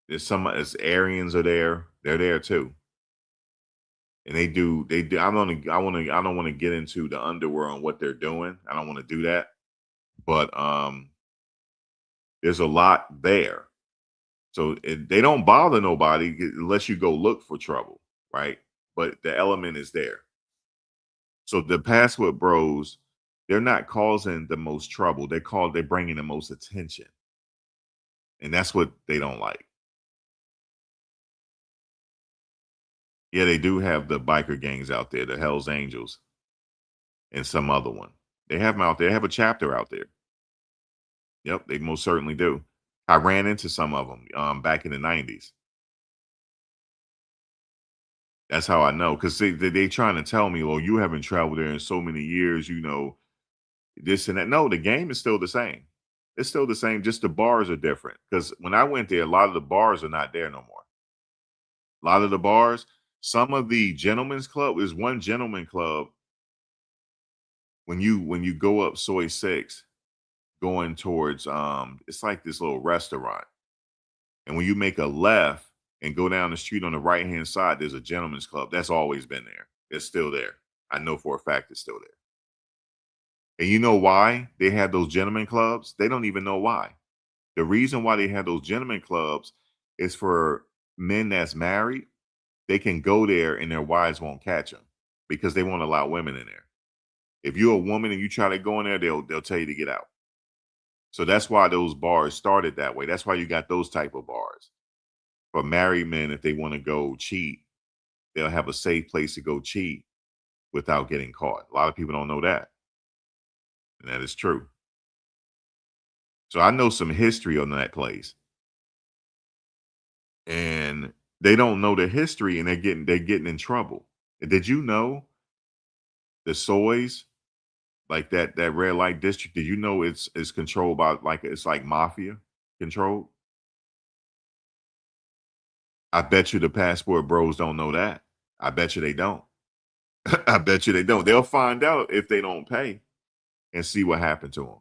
Speaker 1: there's Aryans are there. They're there too, and they do. I don't want to get into the underworld and what they're doing. I don't want to do that, but there's a lot there. So they don't bother nobody unless you go look for trouble, right? But the element is there. So the password bros, they're not causing the most trouble. They're bringing the most attention, and that's what they don't like. Yeah, they do have the biker gangs out there, the Hell's Angels, and some other one. They have them out there. They have a chapter out there. Yep, they most certainly do. I ran into some of them back in the '90s. That's how I know, because they trying to tell me, "Well, you haven't traveled there in so many years, this and that." No, the game is still the same. It's still the same, just the bars are different. Because when I went there, a lot of the bars are not there no more. A lot of the bars, some of the gentlemen's club is one gentleman club. When you go up Soy Six, going towards it's like this little restaurant, and when you make a left and go down the street on the right hand side, there's a gentleman's club that's always been there. It's still there. I know for a fact it's still there. And you know why they have those gentlemen clubs? They don't even know why. The reason why they have those gentlemen clubs is for men that's married. They can go there and their wives won't catch them because they won't allow women in there. If you're a woman and you try to go in there, they'll tell you to get out. So that's why those bars started that way. That's why you got those type of bars for married men. If they want to go cheat, they'll have a safe place to go cheat without getting caught. A lot of people don't know that, and that is true. So I know some history on that place. And They don't know the history and they're getting in trouble. Did you know the soys, like that red light district, did you know it's controlled by like it's like mafia controlled? I bet you the passport bros don't know that. I bet you they don't. I bet you they don't. They'll find out if they don't pay and see what happened to them.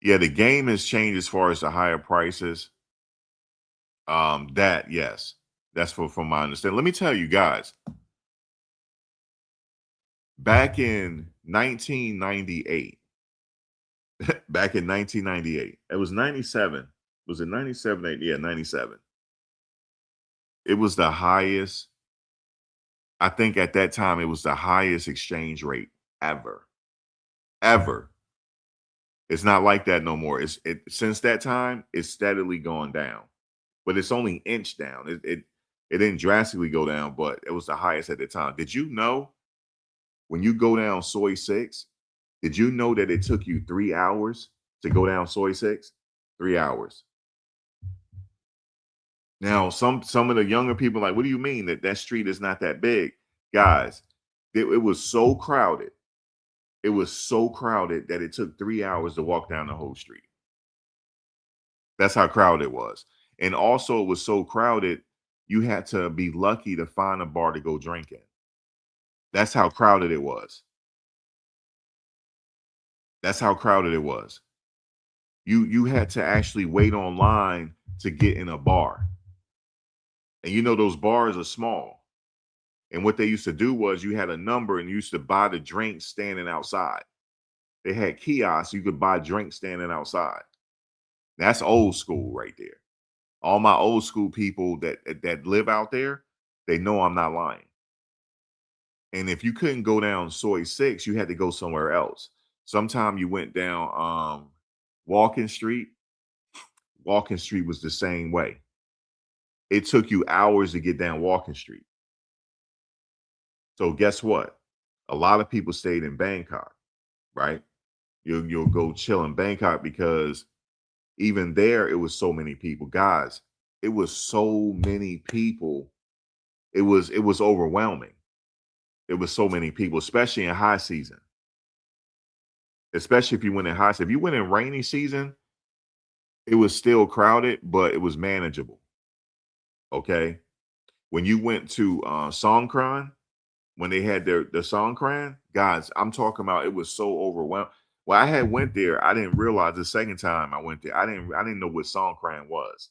Speaker 1: Yeah, the game has changed as far as the higher prices. That yes, that's from my understanding. Let me tell you guys, back in 1998, back in 1998, it was 97. Was it 97? Yeah, 97. It was the highest. I think at that time it was the highest exchange rate ever, ever. It's not like that no more. Since that time, it's steadily gone down, but it's only inch down. It didn't drastically go down, but it was the highest at the time. Did you know when you go down soy six? Did you know that it took you 3 hours to go down soy six? 3 hours. Now, some of the younger people are like, what do you mean that street is not that big, guys? It was so crowded. It was so crowded that it took 3 hours to walk down the whole street. That's how crowded it was. And also, it was so crowded, you had to be lucky to find a bar to go drink in. That's how crowded it was. That's how crowded it was. You had to actually wait online to get in a bar. And you know those bars are small. And what they used to do was you had a number and you used to buy the drinks standing outside. They had kiosks, you could buy drinks standing outside. That's old school right there. All my old school people that live out there, they know I'm not lying. And if you couldn't go down soy six, you had to go somewhere else. Sometime you went down Walking Street. Walking Street was the same way. It took you hours to get down Walking Street. So guess what? A lot of people stayed in Bangkok, right? You'll go chill in Bangkok because even there it was so many people. Guys, it was so many people. It was overwhelming. It was so many people, especially in high season. Especially if you went in high season. If you went in rainy season, it was still crowded, but it was manageable. Okay. When you went to Songkran, when they had their Songkran, guys, I'm talking about it was so overwhelmed. Well, I had went there. I didn't realize the second time I went there. I didn't know what Songkran was.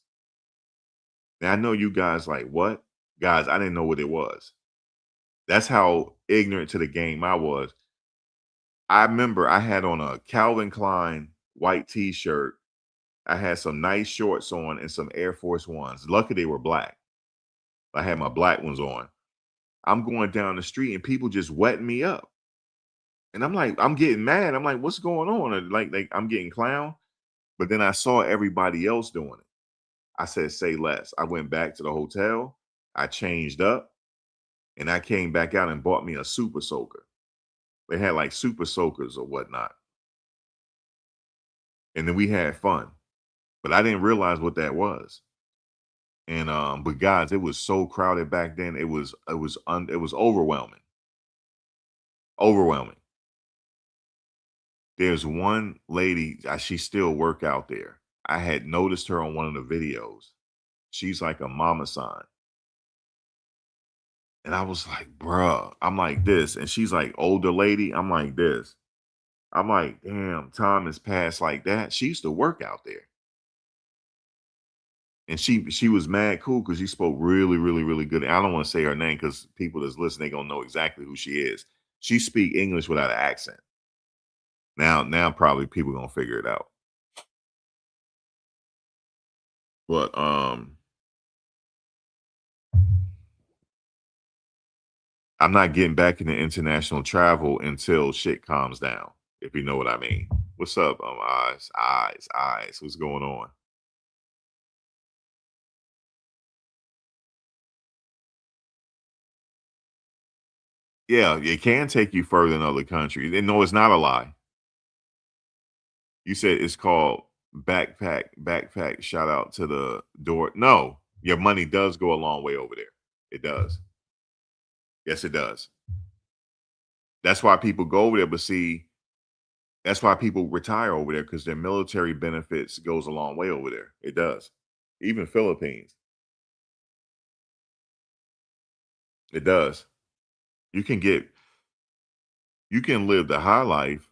Speaker 1: Now I know you guys like what? Guys, I didn't know what it was. That's how ignorant to the game I was. I remember I had on a Calvin Klein white t-shirt. I had some nice shorts on and some Air Force Ones. Lucky they were black. I had my black ones on. I'm going down the street and people just wetting me up. And I'm like, I'm getting mad. I'm like, what's going on? And like I'm getting clown. But then I saw everybody else doing it. I said, say less. I went back to the hotel. I changed up and I came back out and bought me a super soaker. They had like super soakers or whatnot. And then we had fun. But I didn't realize what that was. And but guys, it was so crowded back then. It was overwhelming. Overwhelming. There's one lady, she still work out there. I had noticed her on one of the videos. She's like a mama sign. And I was like, bruh, I'm like this. And she's like older lady. I'm like this. I'm like, damn, time has passed like that. She used to work out there. And she was mad cool because she spoke really, really, really good. I don't want to say her name because people that's listening gonna know exactly who she is. She speak English without an accent. Now probably people gonna figure it out. But I'm not getting back into international travel until shit calms down, if you know what I mean. What's up, eyes? What's going on? Yeah, it can take you further in other countries. And no, it's not a lie. You said it's called backpack. Shout out to the door. No, your money does go a long way over there. It does. Yes, it does. That's why people go over there. But see, that's why people retire over there because their military benefits goes a long way over there. It does. Even Philippines, it does. You can get you can live the high life.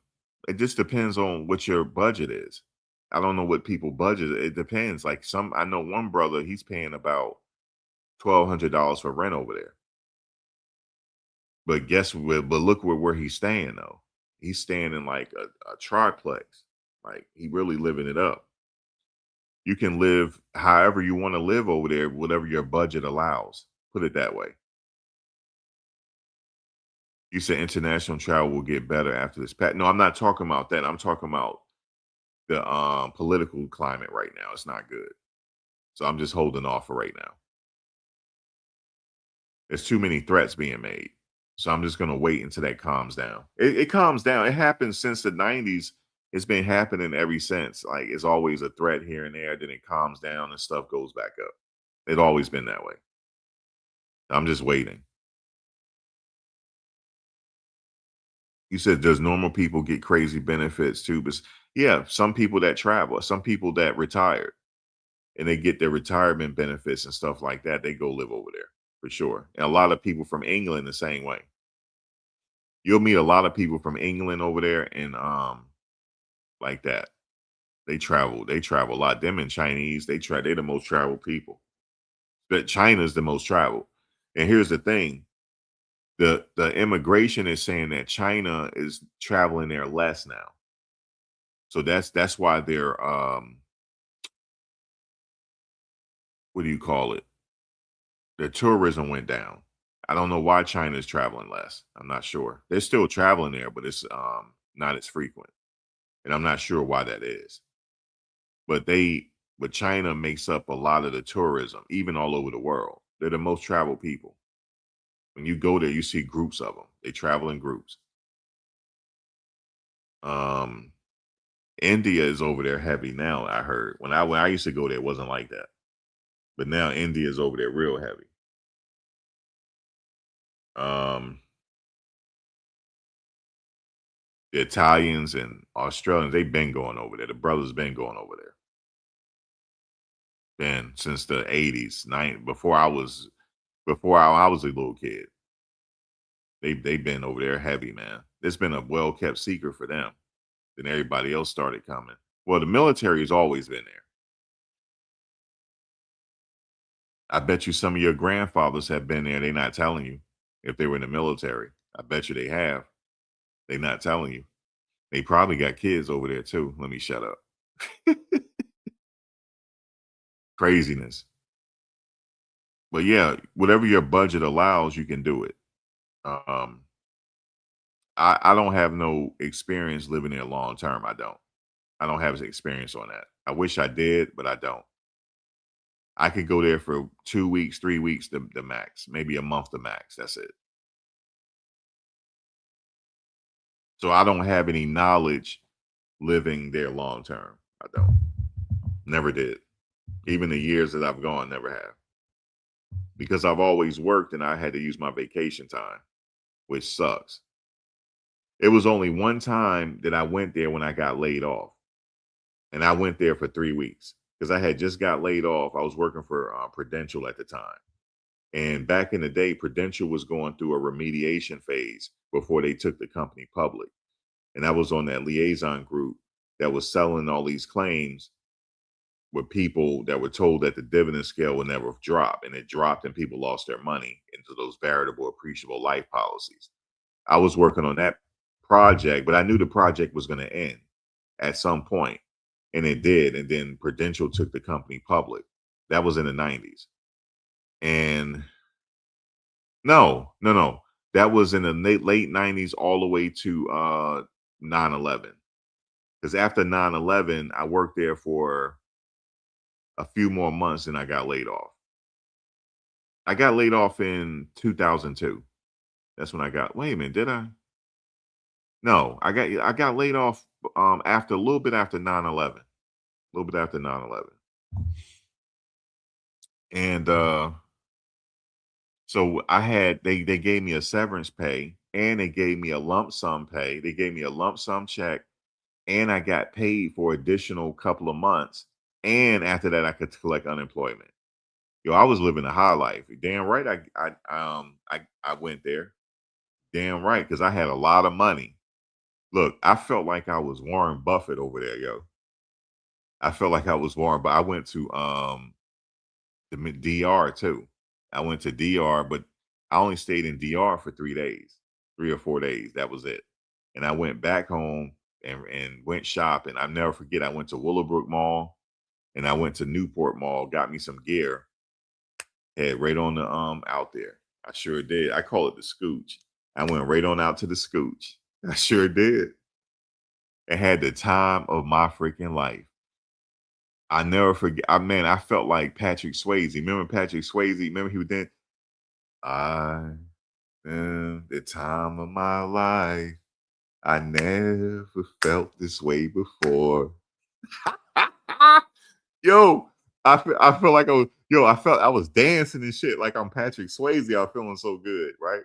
Speaker 1: It just depends on what your budget is. I don't know what people budget. It depends. Like I know one brother, he's paying about $1,200 for rent over there. But guess what? But look where he's staying though. He's staying in like a triplex. Like he really living it up. You can live however you want to live over there, whatever your budget allows. Put it that way. You said international travel will get better after this pat. No, I'm not talking about that. I'm talking about the political climate right now. It's not good. So I'm just holding off for right now. There's too many threats being made. So I'm just gonna wait until that calms down. It calms down. It happened since the 90s. It's been happening ever since. Like it's always a threat here and there, then it calms down and stuff goes back up. It's always been that way. I'm just waiting. You said, does normal people get crazy benefits too? But yeah, some people that travel, some people that retired and they get their retirement benefits and stuff like that, they go live over there for sure. And a lot of people from England the same way. You'll meet a lot of people from England over there and like that. They travel a lot. Them and Chinese, they're the most traveled people. But China's the most traveled. And here's the thing. The immigration is saying that China is traveling there less now. So that's why they're what do you call it? Their tourism went down. I don't know why China is traveling less. I'm not sure. They're still traveling there, but it's not as frequent. And I'm not sure why that is. But China makes up a lot of the tourism, even all over the world. They're the most traveled people. When you go there, you see groups of them. They travel in groups. Um, India is over there heavy now. I heard when I used to go there, it wasn't like that. But now India is over there real heavy. Um, the Italians and Australians, they've been going over there. The brothers been going over there. Been since the 80s, before I was a little kid. They've been over there heavy, man. It's been a well kept secret for them. Then everybody else started coming. Well, the military has always been there. I bet you some of your grandfathers have been there. They're not telling you if they were in the military. I bet you they have. They're not telling you. They probably got kids over there too. Let me shut up. Craziness. But yeah, whatever your budget allows, you can do it. Um, I don't have no experience living there long term. I don't. I don't have experience on that. I wish I did, but I don't. I could go there for 2 weeks, 3 weeks, the max, maybe a month, the max. That's it. So I don't have any knowledge living there long term. I don't. Never did. Even the years that I've gone, never have. Because I've always worked and I had to use my vacation time, which sucks. It was only one time that I went there when I got laid off. And I went there for 3 weeks because I had just got laid off. I was working for Prudential at the time. And back in the day, Prudential was going through a remediation phase before they took the company public. And I was on that liaison group that was selling all these claims with people that were told that the dividend scale would never drop. And it dropped and people lost their money into those variable appreciable life policies. I was working on that project, but I knew the project was going to end at some point, and it did. And then Prudential took the company public. That was in the 90s. And no. That was in the late 90s all the way to 9/11. Because after 9/11, I worked there for a few more months and I got laid off. I got laid off in 2002. That's when I got, wait a minute, did I? No, I got laid off after a little bit after 9/11. little bit after 9/11. And so they gave me a severance pay and they gave me a lump sum pay. They gave me a lump sum check and I got paid for additional couple of months. And after that, I could collect unemployment. Yo, I was living a high life. Damn right, I went there. Damn right, because I had a lot of money. Look, I felt like I was Warren Buffett over there, yo. I felt like I was Warren, but I went to the DR too. I went to DR, but I only stayed in DR for 3 days, 3 or 4 days. That was it. And I went back home and went shopping. I never forget. I went to Willowbrook Mall and I went to Newport Mall, got me some gear, had right on the out there. I sure did. I call it the scooch. I went right on out to the scooch. I sure did. And had the time of my freaking life. I never forget. Man, I felt like Patrick Swayze. Remember Patrick Swayze? Remember he was then. I am the time of my life. I never felt this way before. Yo, I feel like I felt I was dancing and shit like I'm Patrick Swayze. I was feeling so good, right?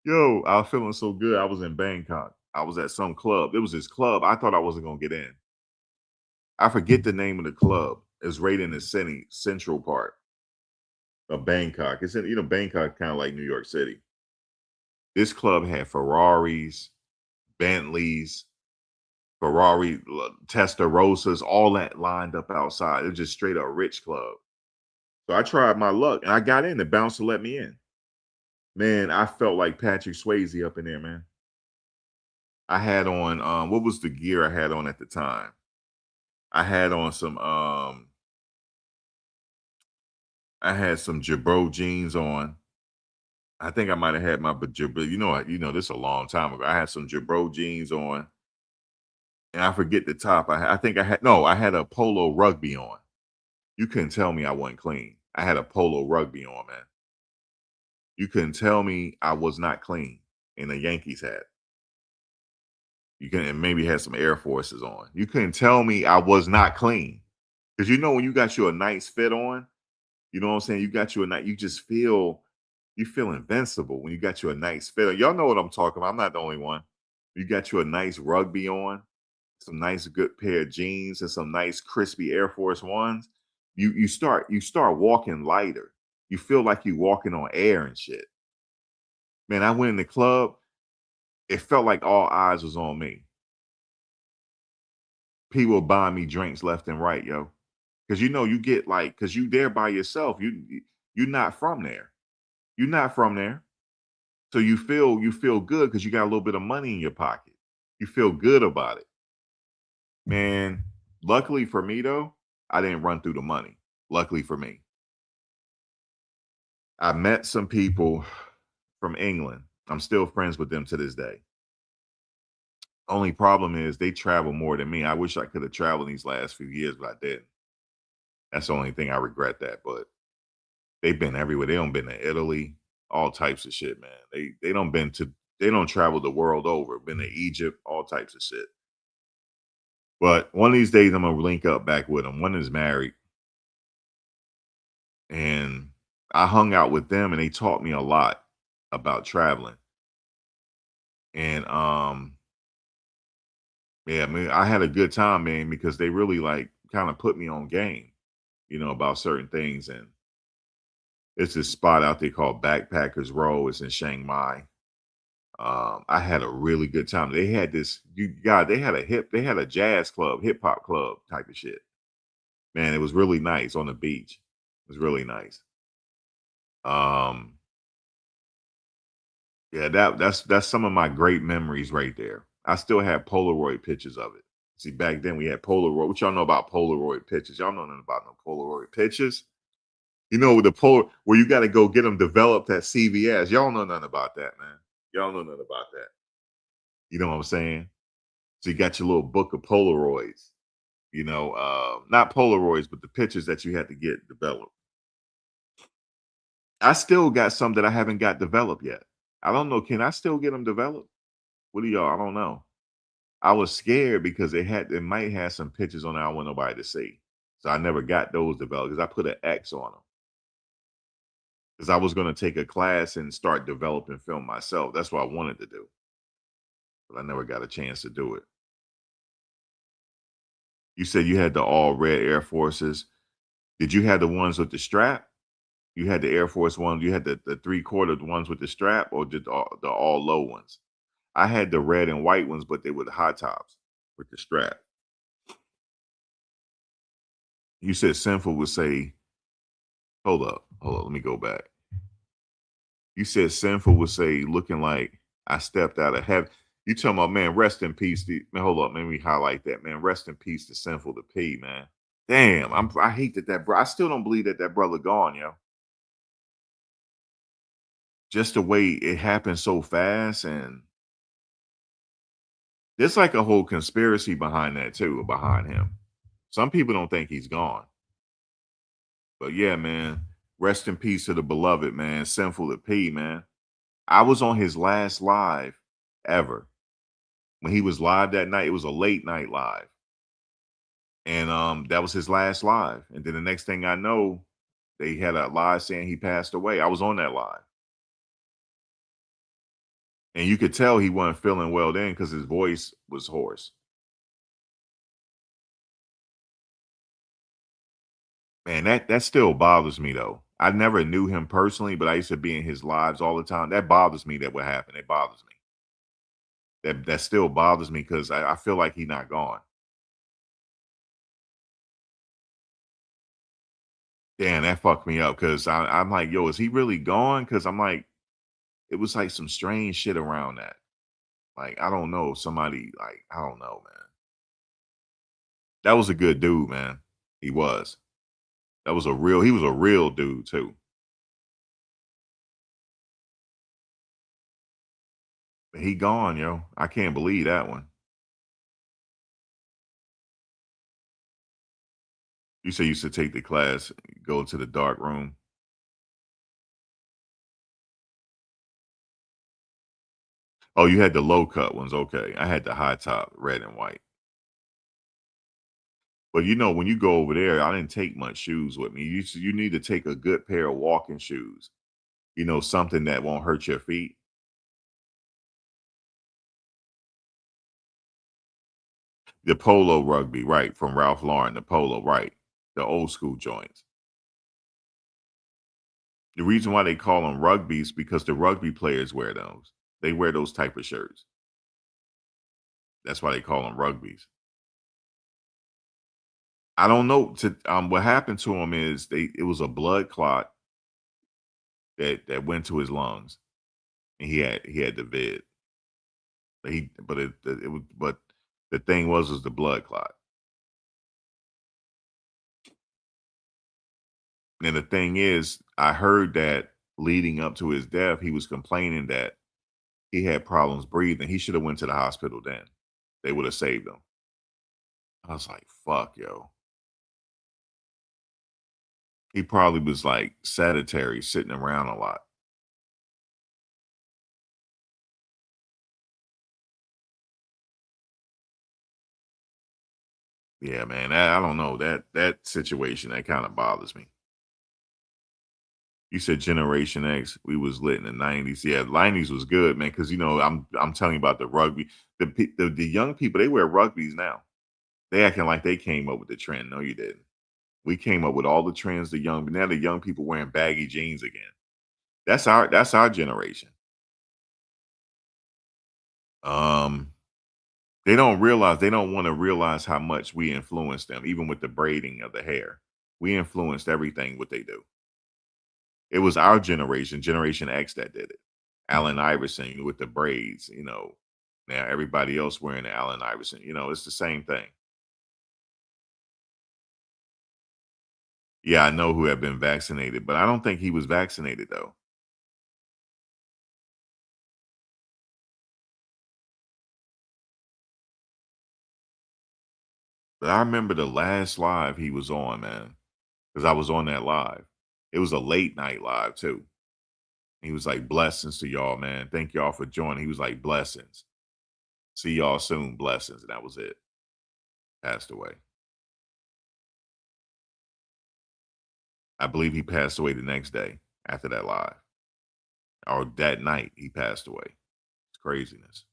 Speaker 1: Yo, I was feeling so good. I was in Bangkok. I was at some club. It was this club. I thought I wasn't gonna get in. I forget the name of the club. It's right in the central part of Bangkok. It's in, Bangkok kind of like New York City. This club had Ferraris, Bentleys, Testarossas, all that lined up outside. It was just straight up rich club. So I tried my luck and I got in. The bouncer let me in. Man, I felt like Patrick Swayze up in there, man. I had on what was the gear I had on at the time? I had on some I had some Jabro jeans on. I think I might have had my Jabro, this a long time ago. I had some Jabro jeans on, and I forget the top. I think I had no, I had a polo rugby on. You couldn't tell me I wasn't clean. I had a polo rugby on, man. You couldn't tell me I was not clean in a Yankees hat. You can and maybe had some Air Forces on. You couldn't tell me I was not clean. Because when you got you a nice fit on, you know what I'm saying? You got you a night, you feel invincible when you got you a nice fit on. Y'all know what I'm talking about. I'm not the only one. You got you a nice rugby on, some nice good pair of jeans and some nice crispy Air Force Ones. You start walking lighter. You feel like you walking on air and shit. Man, I went in the club. It felt like all eyes was on me. People buying me drinks left and right, yo. Because you get like, because you there by yourself. You're not from there. You're not from there. So you feel good because you got a little bit of money in your pocket. You feel good about it. Man, luckily for me though, I didn't run through the money. Luckily for me. I met some people from England. I'm still friends with them to this day. Only problem is they travel more than me. I wish I could have traveled these last few years, but I didn't. That's the only thing I regret that. But they've been everywhere. They don't been to Italy, all types of shit, man. They don't travel the world over. Been to Egypt, all types of shit. But one of these days I'm gonna link up back with them. One is married, and I hung out with them, and they taught me a lot about traveling. And yeah, I mean, I had a good time, man, because they really like kind of put me on game, about certain things. And it's this spot out there called Backpackers Row. It's in Chiang Mai. I had a really good time. They had they had a jazz club, hip hop club type of shit. Man, it was really nice on the beach. It was really nice. Um, yeah, that's some of my great memories right there. I still have Polaroid pictures of it. See, back then we had Polaroid. What y'all know about Polaroid pictures? Y'all know nothing about no Polaroid pictures. The where you got to go get them developed at CVS. Y'all know nothing about that, man. Y'all know nothing about that. You know what I'm saying? So you got your little book of Polaroids. Not Polaroids, but the pictures that you had to get developed. I still got some that I haven't got developed yet. I don't know. Can I still get them developed? What do y'all? I don't know. I was scared because it might have some pictures on there I want nobody to see. So I never got those developed because I put an X on them because I was going to take a class and start developing film myself. That's what I wanted to do, but I never got a chance to do it. You said you had the all red Air Forces. Did you have the ones with the strap? You had the Air Force ones. You had the 3/4 ones with the strap, or did the all low ones? I had the red and white ones, but they were the high tops with the strap. You said sinful would say, hold up, let me go back. You said sinful would say, looking like I stepped out of heaven. You talking about, man, rest in peace. Man, hold up, let me highlight that, man. Rest in peace to sinful to P, man. Damn, I hate that bro. I still don't believe that brother gone, yo. Just the way it happened so fast, and there's like a whole conspiracy behind that too, behind him. Some people don't think he's gone. But yeah, man, rest in peace to the beloved, man. Sinful to P, man. I was on his last live ever. When he was live that night, it was a late night live. And that was his last live. And then the next thing I know, they had a live saying he passed away. I was on that live. And you could tell he wasn't feeling well then because his voice was hoarse. Man, that still bothers me though. I never knew him personally, but I used to be in his lives all the time. That bothers me that what happened. It bothers me. That still bothers me because I feel like he's not gone. Damn, that fucked me up because I'm like, yo, is he really gone? Because I'm like, it was like some strange shit around that. Like, I don't know, somebody like, I don't know, man. That was a good dude, man. He was. He was a real dude too. He gone, yo. I can't believe that one. You say you used to take the class, go to the dark room. Oh, you had the low cut ones. Okay. I had the high top, red and white. But you know, when you go over there, I didn't take much shoes with me. You need to take a good pair of walking shoes. You know, something that won't hurt your feet. The polo rugby, right, from Ralph Lauren, the polo, right. The old school joints. The reason why they call them rugbies because the rugby players wear those. They wear those type of shirts. That's why they call them rugbies. I don't know. What happened to him is it was a blood clot that went to his lungs, and he had the vid. But the thing was the blood clot. And the thing is, I heard that leading up to his death, he was complaining that he had problems breathing. He should have went to the hospital then. They would have saved him. I was like, fuck, yo. He probably was like sedentary, sitting around a lot. Yeah, man. I don't know. That situation that kind of bothers me. You said Generation X. We was lit in the 90s. Yeah, the 90s was good, man. Because I'm telling you about the rugby. The young people, they wear rugbies now. They acting like they came up with the trend. No, you didn't. We came up with all the trends. But now the young people wearing baggy jeans again. That's our generation. Um, they don't want to realize how much we influenced them, even with the braiding of the hair. We influenced everything what they do. It was our generation, Generation X, that did it. Allen Iverson with the braids, Now everybody else wearing the Allen Iverson, it's the same thing. Yeah, I know who have been vaccinated, but I don't think he was vaccinated though. But I remember the last live he was on, man, because I was on that live. It was a late night live too. He was like, blessings to y'all, man. Thank y'all for joining. He was like, blessings. See y'all soon. Blessings. And that was it. Passed away. I believe he passed away the next day after that live. Or that night he passed away. It's craziness.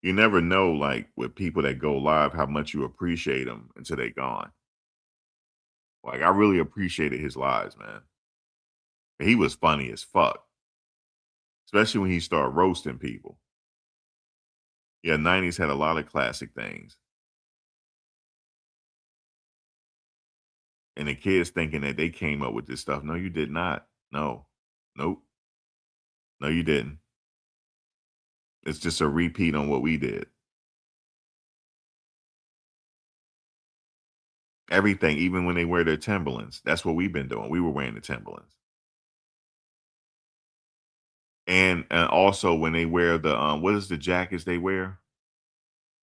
Speaker 1: You never know, like with people that go live, how much you appreciate them until they gone. Like I really appreciated his lives, man. He was funny as fuck, especially when he started roasting people. Yeah, 90s had a lot of classic things. And the kids thinking that they came up with this stuff. No, you did not. No. Nope. No, you didn't. It's just a repeat on what we did. Everything, even when they wear their Timberlands. That's what we've been doing. We were wearing the Timberlands. And also when they wear the what is the jackets they wear?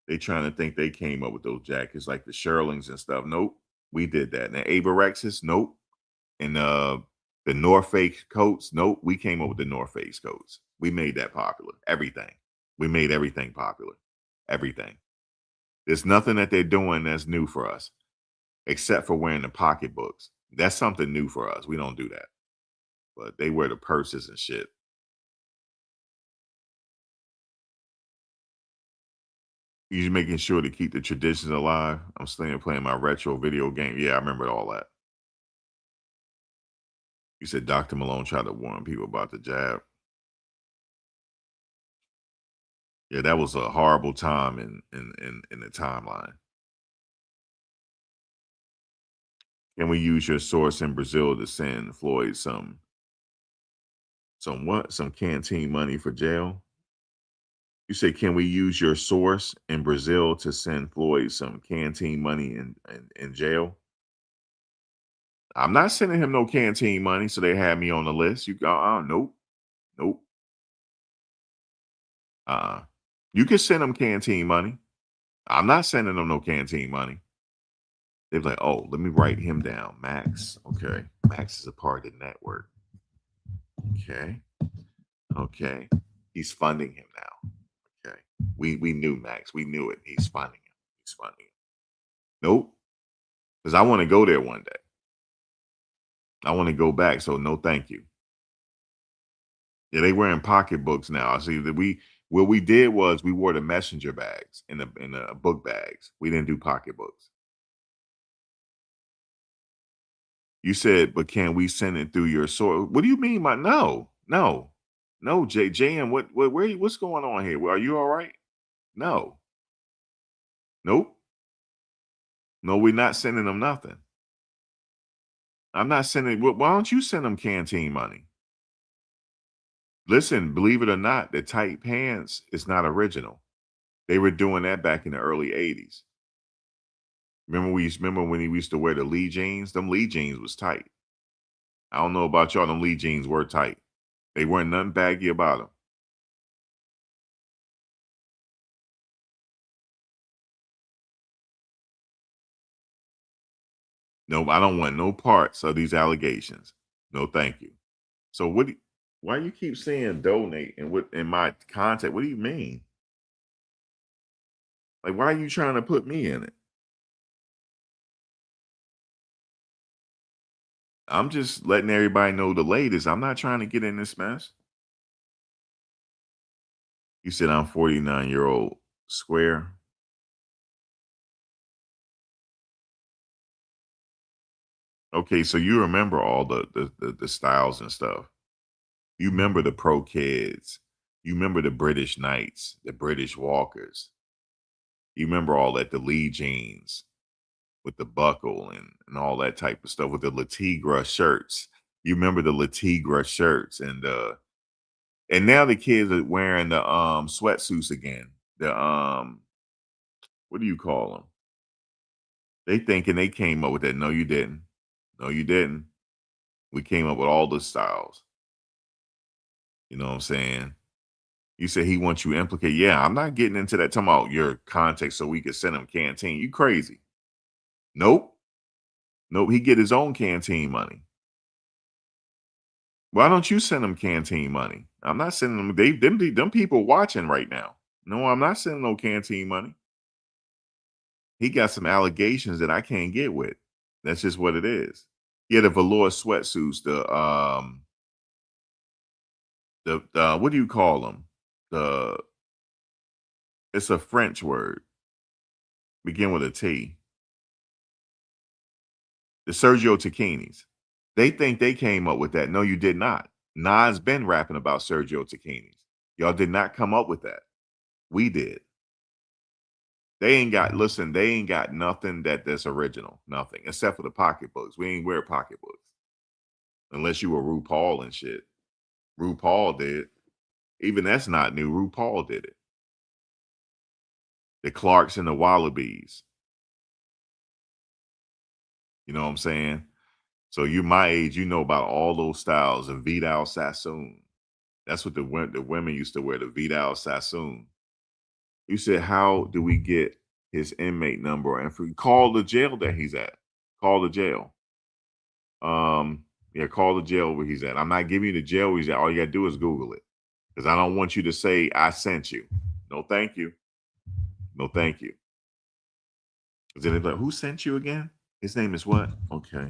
Speaker 1: They trying to think they came up with those jackets like the Sherlings and stuff. Nope. We did that. And the Aberexes, nope. And the North Face coats, nope. We came up with the North Face coats. We made that popular. Everything. We made everything popular. Everything. There's nothing that they're doing that's new for us, except for wearing the pocketbooks. That's something new for us. We don't do that. But they wear the purses and shit. You're making sure to keep the traditions alive. I'm still playing my retro video game. Yeah, I remember all that. You said Dr. Malone tried to warn people about the jab. Yeah, that was a horrible time in the timeline. Can we use your source in Brazil to send Floyd some what? Some canteen money for jail? You say, can we use your source in Brazil to send Floyd some canteen money in jail? I'm not sending him no canteen money, so they had me on the list. You go, nope, nope, uh, you can send them canteen money. I'm not sending them no canteen money. They're like, oh, let me write him down, Max. Okay, Max is a part of the network. Okay, okay, he's funding him now. Okay, we knew Max. We knew it. He's funding him. He's funding him. Nope, because I want to go there one day. I want to go back. So no, thank you. Yeah, they wearing pocketbooks now. I see that we what we did was we wore the messenger bags in the book bags. We didn't do pocketbooks. You said, but can we send it through your source? What do you mean by no, no, no, JM? What where what's going on here? Are you all right? No, nope, no, we're not sending them nothing. I'm not sending. Why don't you send them canteen money? Listen, believe it or not, the tight pants is not original. They were doing that back in the early '80s. Remember when he used to wear the Lee jeans? Them Lee jeans was tight. I don't know about y'all. Them Lee jeans were tight. They weren't nothing baggy about them. No, I don't want no parts of these allegations. No, thank you. So why you keep saying donate and what in my contact? What do you mean? Like, why are you trying to put me in it? I'm just letting everybody know the latest. I'm not trying to get in this mess. You said I'm 49-year-old square. Okay, so you remember all the styles and stuff. You remember the pro kids. You remember the British Knights, the British Walkers. You remember all that, the Lee jeans with the buckle and all that type of stuff with the Latigra shirts. You remember the Latigra shirts and now the kids are wearing the sweatsuits again. The what do you call them? They thinking they came up with that. No, you didn't. No, you didn't. We came up with all the styles. You know what I'm saying? You said he wants you implicate. Yeah, I'm not getting into that. Talking about your context so we could send him canteen. You crazy? Nope. Nope, he get his own canteen money. Why don't you send him canteen money? I'm not sending them. Them people watching right now. No, I'm not sending no canteen money. He got some allegations that I can't get with. That's just what it is. Yeah, the velour sweatsuits, the what do you call them? The It's a French word. Begin with a T. The Sergio Takinis. They think they came up with that. No, you did not. Nas been rapping about Sergio Takinis. Y'all did not come up with that. We did. They ain't got listen, they ain't got nothing that's original. Nothing. Except for the pocketbooks. We ain't wear pocketbooks. Unless you were RuPaul and shit. RuPaul did. Even that's not new. RuPaul did it. The Clarks and the Wallabies. You know what I'm saying? So you my age, you know about all those styles of Vidal Sassoon. That's what the women used to wear, the Vidal Sassoon. You said, how do we get his inmate number? And call the jail that he's at. Call the jail. Yeah, call the jail where he's at. I'm not giving you the jail where he's at. All you gotta do is Google it. Because I don't want you to say I sent you. No, thank you. No, thank you. Then they're like, who sent you again? His name is what? Okay.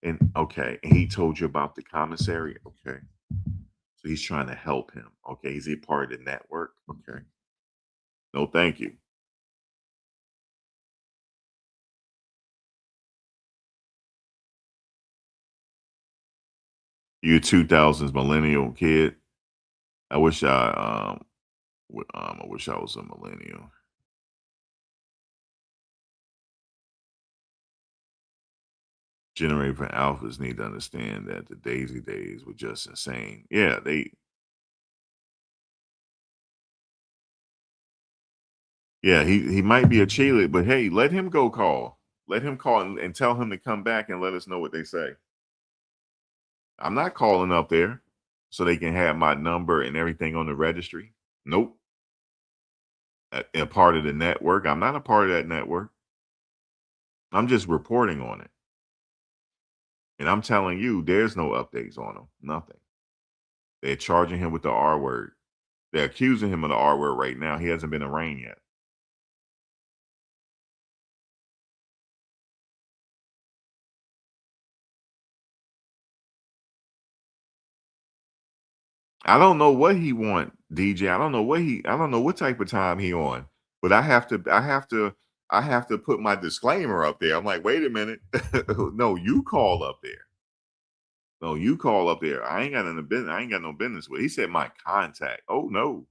Speaker 1: And okay. And he told you about the commissary? Okay. So he's trying to help him. Okay. Is he part of the network? Okay. No, thank you. You a 2000s millennial kid. I wish I wish I was a millennial. Generating from alphas need to understand that the Daisy days were just insane. Yeah, he might be a cheerleader, but hey, let him go call. Let him call and tell him to come back and let us know what they say. I'm not calling up there so they can have my number and everything on the registry. Nope. A part of the network. I'm not a part of that network. I'm just reporting on it. And I'm telling you, there's no updates on him. Nothing. They're charging him with the R word. They're accusing him of the R word right now. He hasn't been arraigned yet. I don't know what he want, DJ. I don't know what type of time he on. But I have to put my disclaimer up there. I'm like, wait a minute. No, you call up there. No, you call up there. I ain't got no business with. He said my contact. Oh no.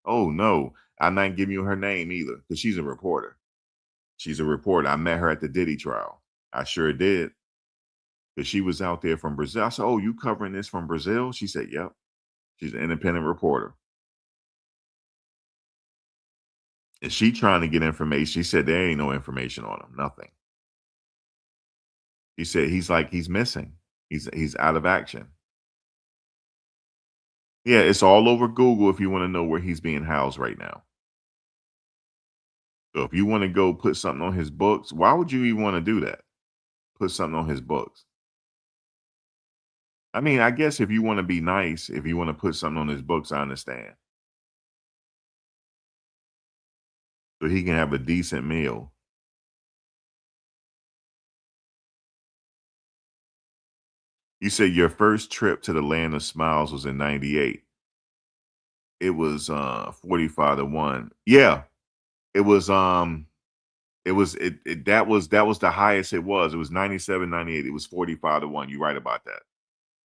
Speaker 1: Oh no. I'm not giving you her name either because she's a reporter. She's a reporter. I met her at the Diddy trial. I sure did. Because she was out there from Brazil. I said, oh, you covering this from Brazil? She said, yep. She's an independent reporter. And she trying to get information. She said there ain't no information on him, nothing. He said he's missing. He's out of action. Yeah, it's all over Google if you want to know where he's being housed right now. So if you want to go put something on his books, why would you even want to do that? Put something on his books. I mean, I guess if you want to be nice, if you want to put something on his books, I understand. So he can have a decent meal. You said your first trip to the land of smiles was in 98. It was 45 to 1. Yeah. It was that was the highest it was. It was 97, 98. It was 45 to 1. You're right about that.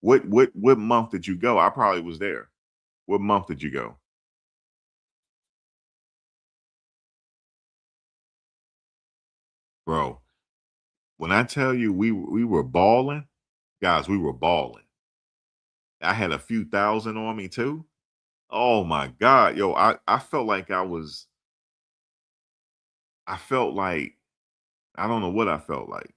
Speaker 1: What month did you go? I probably was there. What month did you go? Bro, when I tell you we were balling, guys, we were balling. I had a few thousand on me too. Oh my God. Yo, I felt like I felt like I don't know what I felt like.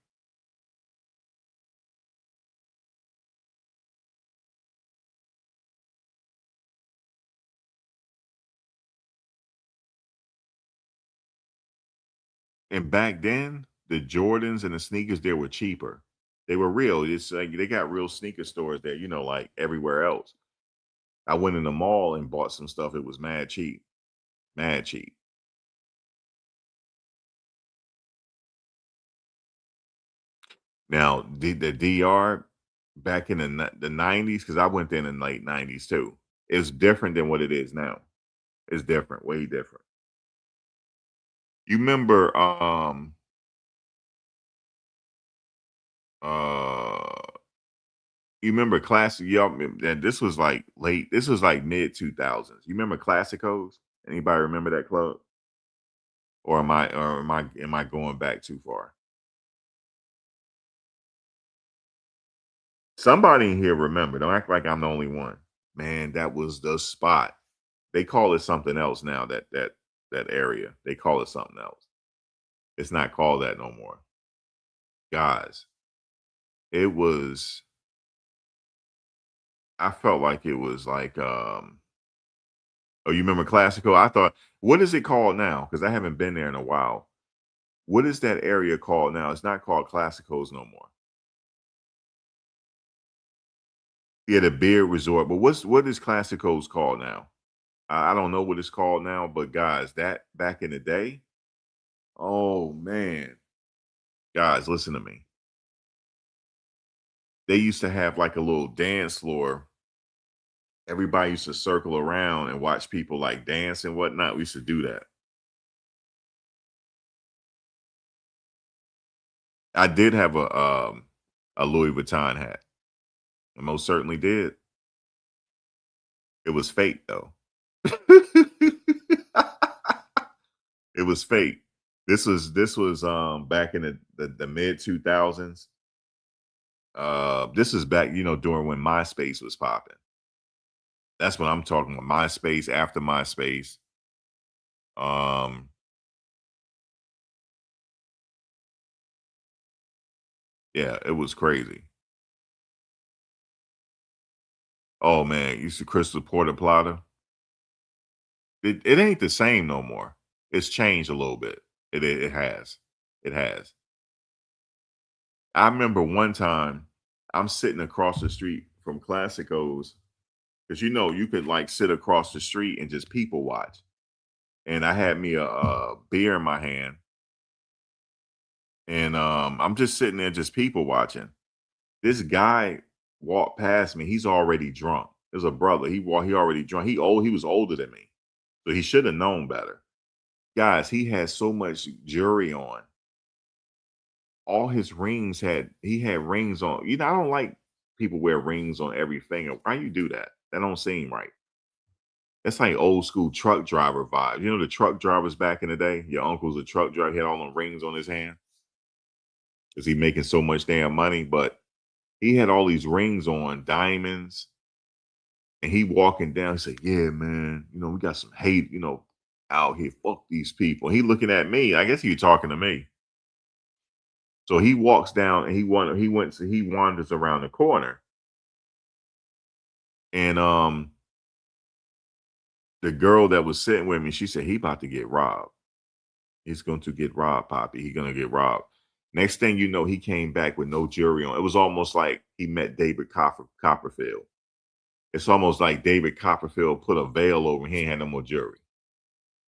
Speaker 1: And back then, the Jordans and the sneakers there were cheaper. They were real. It's like they got real sneaker stores there, like everywhere else. I went in the mall and bought some stuff. It was mad cheap. Mad cheap. Now, the DR back in the 90s, because I went there in the late 90s too. It's different than what it is now. It's different, way different. You remember uh you remember classic y'all and this was like this was like mid 2000s. You remember Classicos? Anybody remember that club? Or am I going back too far? Somebody in here remember. Don't act like I'm the only one. Man, that was the spot. They call it something else now, that area. They call it something else. It's not called that no more. Guys, it was I felt like it was like oh, you remember Classico? I thought, what is it called now? Because I haven't been there in a while. What is that area called now? It's not called Classicos no more. Yeah, the beer resort. But what is Classicos called now? I don't know what it's called now, but guys, that back in the day, oh man. Guys, listen to me. They used to have like a little dance floor. Everybody used to circle around and watch people like dance and whatnot. We used to do that. I did have a Louis Vuitton hat. I most certainly did. It was fake though. It was fake. This was back in the mid 2000s. This is back, during when MySpace was popping. That's what I'm talking about. MySpace, after MySpace. Um, yeah, it was crazy. Oh man, you see Crystal Porter Plata? It ain't the same no more. It's changed a little bit. It has. It has. I remember one time I'm sitting across the street from Classicos because you could like sit across the street and just people watch. And I had me a beer in my hand, and I'm just sitting there just people watching. This guy walked past me. He's already drunk. There's a brother. He already drunk. He was older than me, so he should have known better. Guys, he had so much jewelry on. All his rings he had rings on. I don't like people wear rings on every finger. Why you do that? That don't seem right. That's like old school truck driver vibe. You know the truck drivers back in the day? Your uncle's a truck driver, he had all the rings on his hand because he making so much damn money. But he had all these rings on, diamonds, and he walking down. He said, "Yeah, man, we got some hate, out here. Fuck these people." He looking at me. I guess he was talking to me. So he walks down and he wanders around the corner. And the girl that was sitting with me, she said, he about to get robbed. He's going to get robbed, Poppy. He's gonna get robbed. Next thing you know, he came back with no jewelry on. It was almost like he met David Copperfield. It's almost like David Copperfield put a veil over. He ain't had no more jewelry.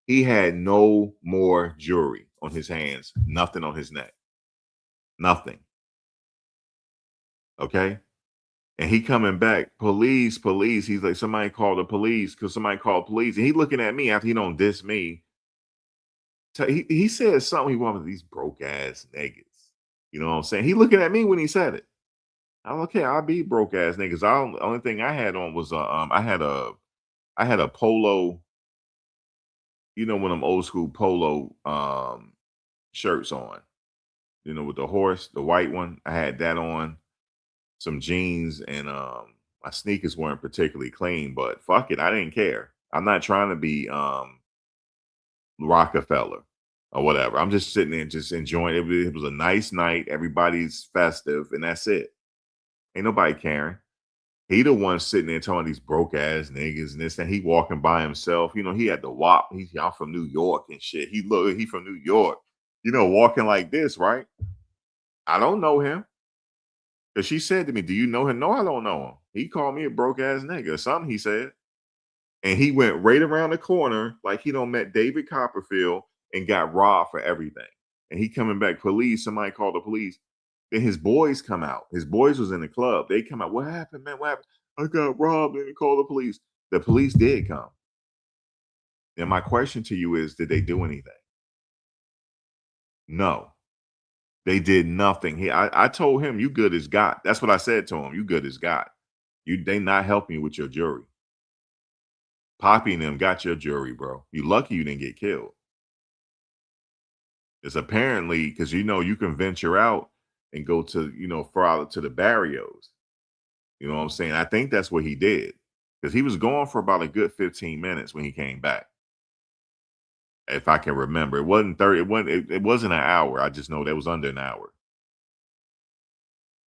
Speaker 1: He had no more jewelry on his hands, nothing on his neck. Nothing. Okay. And he coming back, police, police. He's like, somebody called the police because somebody called police. And he looking at me after he don't diss me. He said something. He wanted these broke ass niggas. You know what I'm saying? He looking at me when he said it. I'm okay. I'll be broke ass niggas. The only thing I had on was I had a polo. One of them old school polo shirts on. With the horse, the white one. I had that on. Some jeans and my sneakers weren't particularly clean, but fuck it, I didn't care. I'm not trying to be Rockefeller or whatever. I'm just sitting there just enjoying it. It was a nice night. Everybody's festive, and that's it. Ain't nobody caring. He the one sitting there telling these broke ass niggas and this and he walking by himself. He had the wop. He's from New York and shit. He from New York. walking like this, right? I don't know him. Because she said to me, "Do you know him?" No, I don't know him. He called me a broke ass nigga or something, he said. And he went right around the corner like he don't met David Copperfield and got robbed for everything. And he coming back, police, somebody called the police. Then his boys come out. His boys was in the club. They come out. What happened, man? What happened? I got robbed and they called the police. The police did come. And my question to you is, did they do anything? No, they did nothing. I told him, you good as God. That's what I said to him. You good as God. They not helping you with your jury. Poppy and them got your jury, bro. You lucky you didn't get killed. It's apparently because you can venture out and go to far out to the barrios. You know what I'm saying? I think that's what he did because he was gone for about a good 15 minutes when he came back. If I can remember, it wasn't 30. It wasn't an hour. I just know that was under an hour.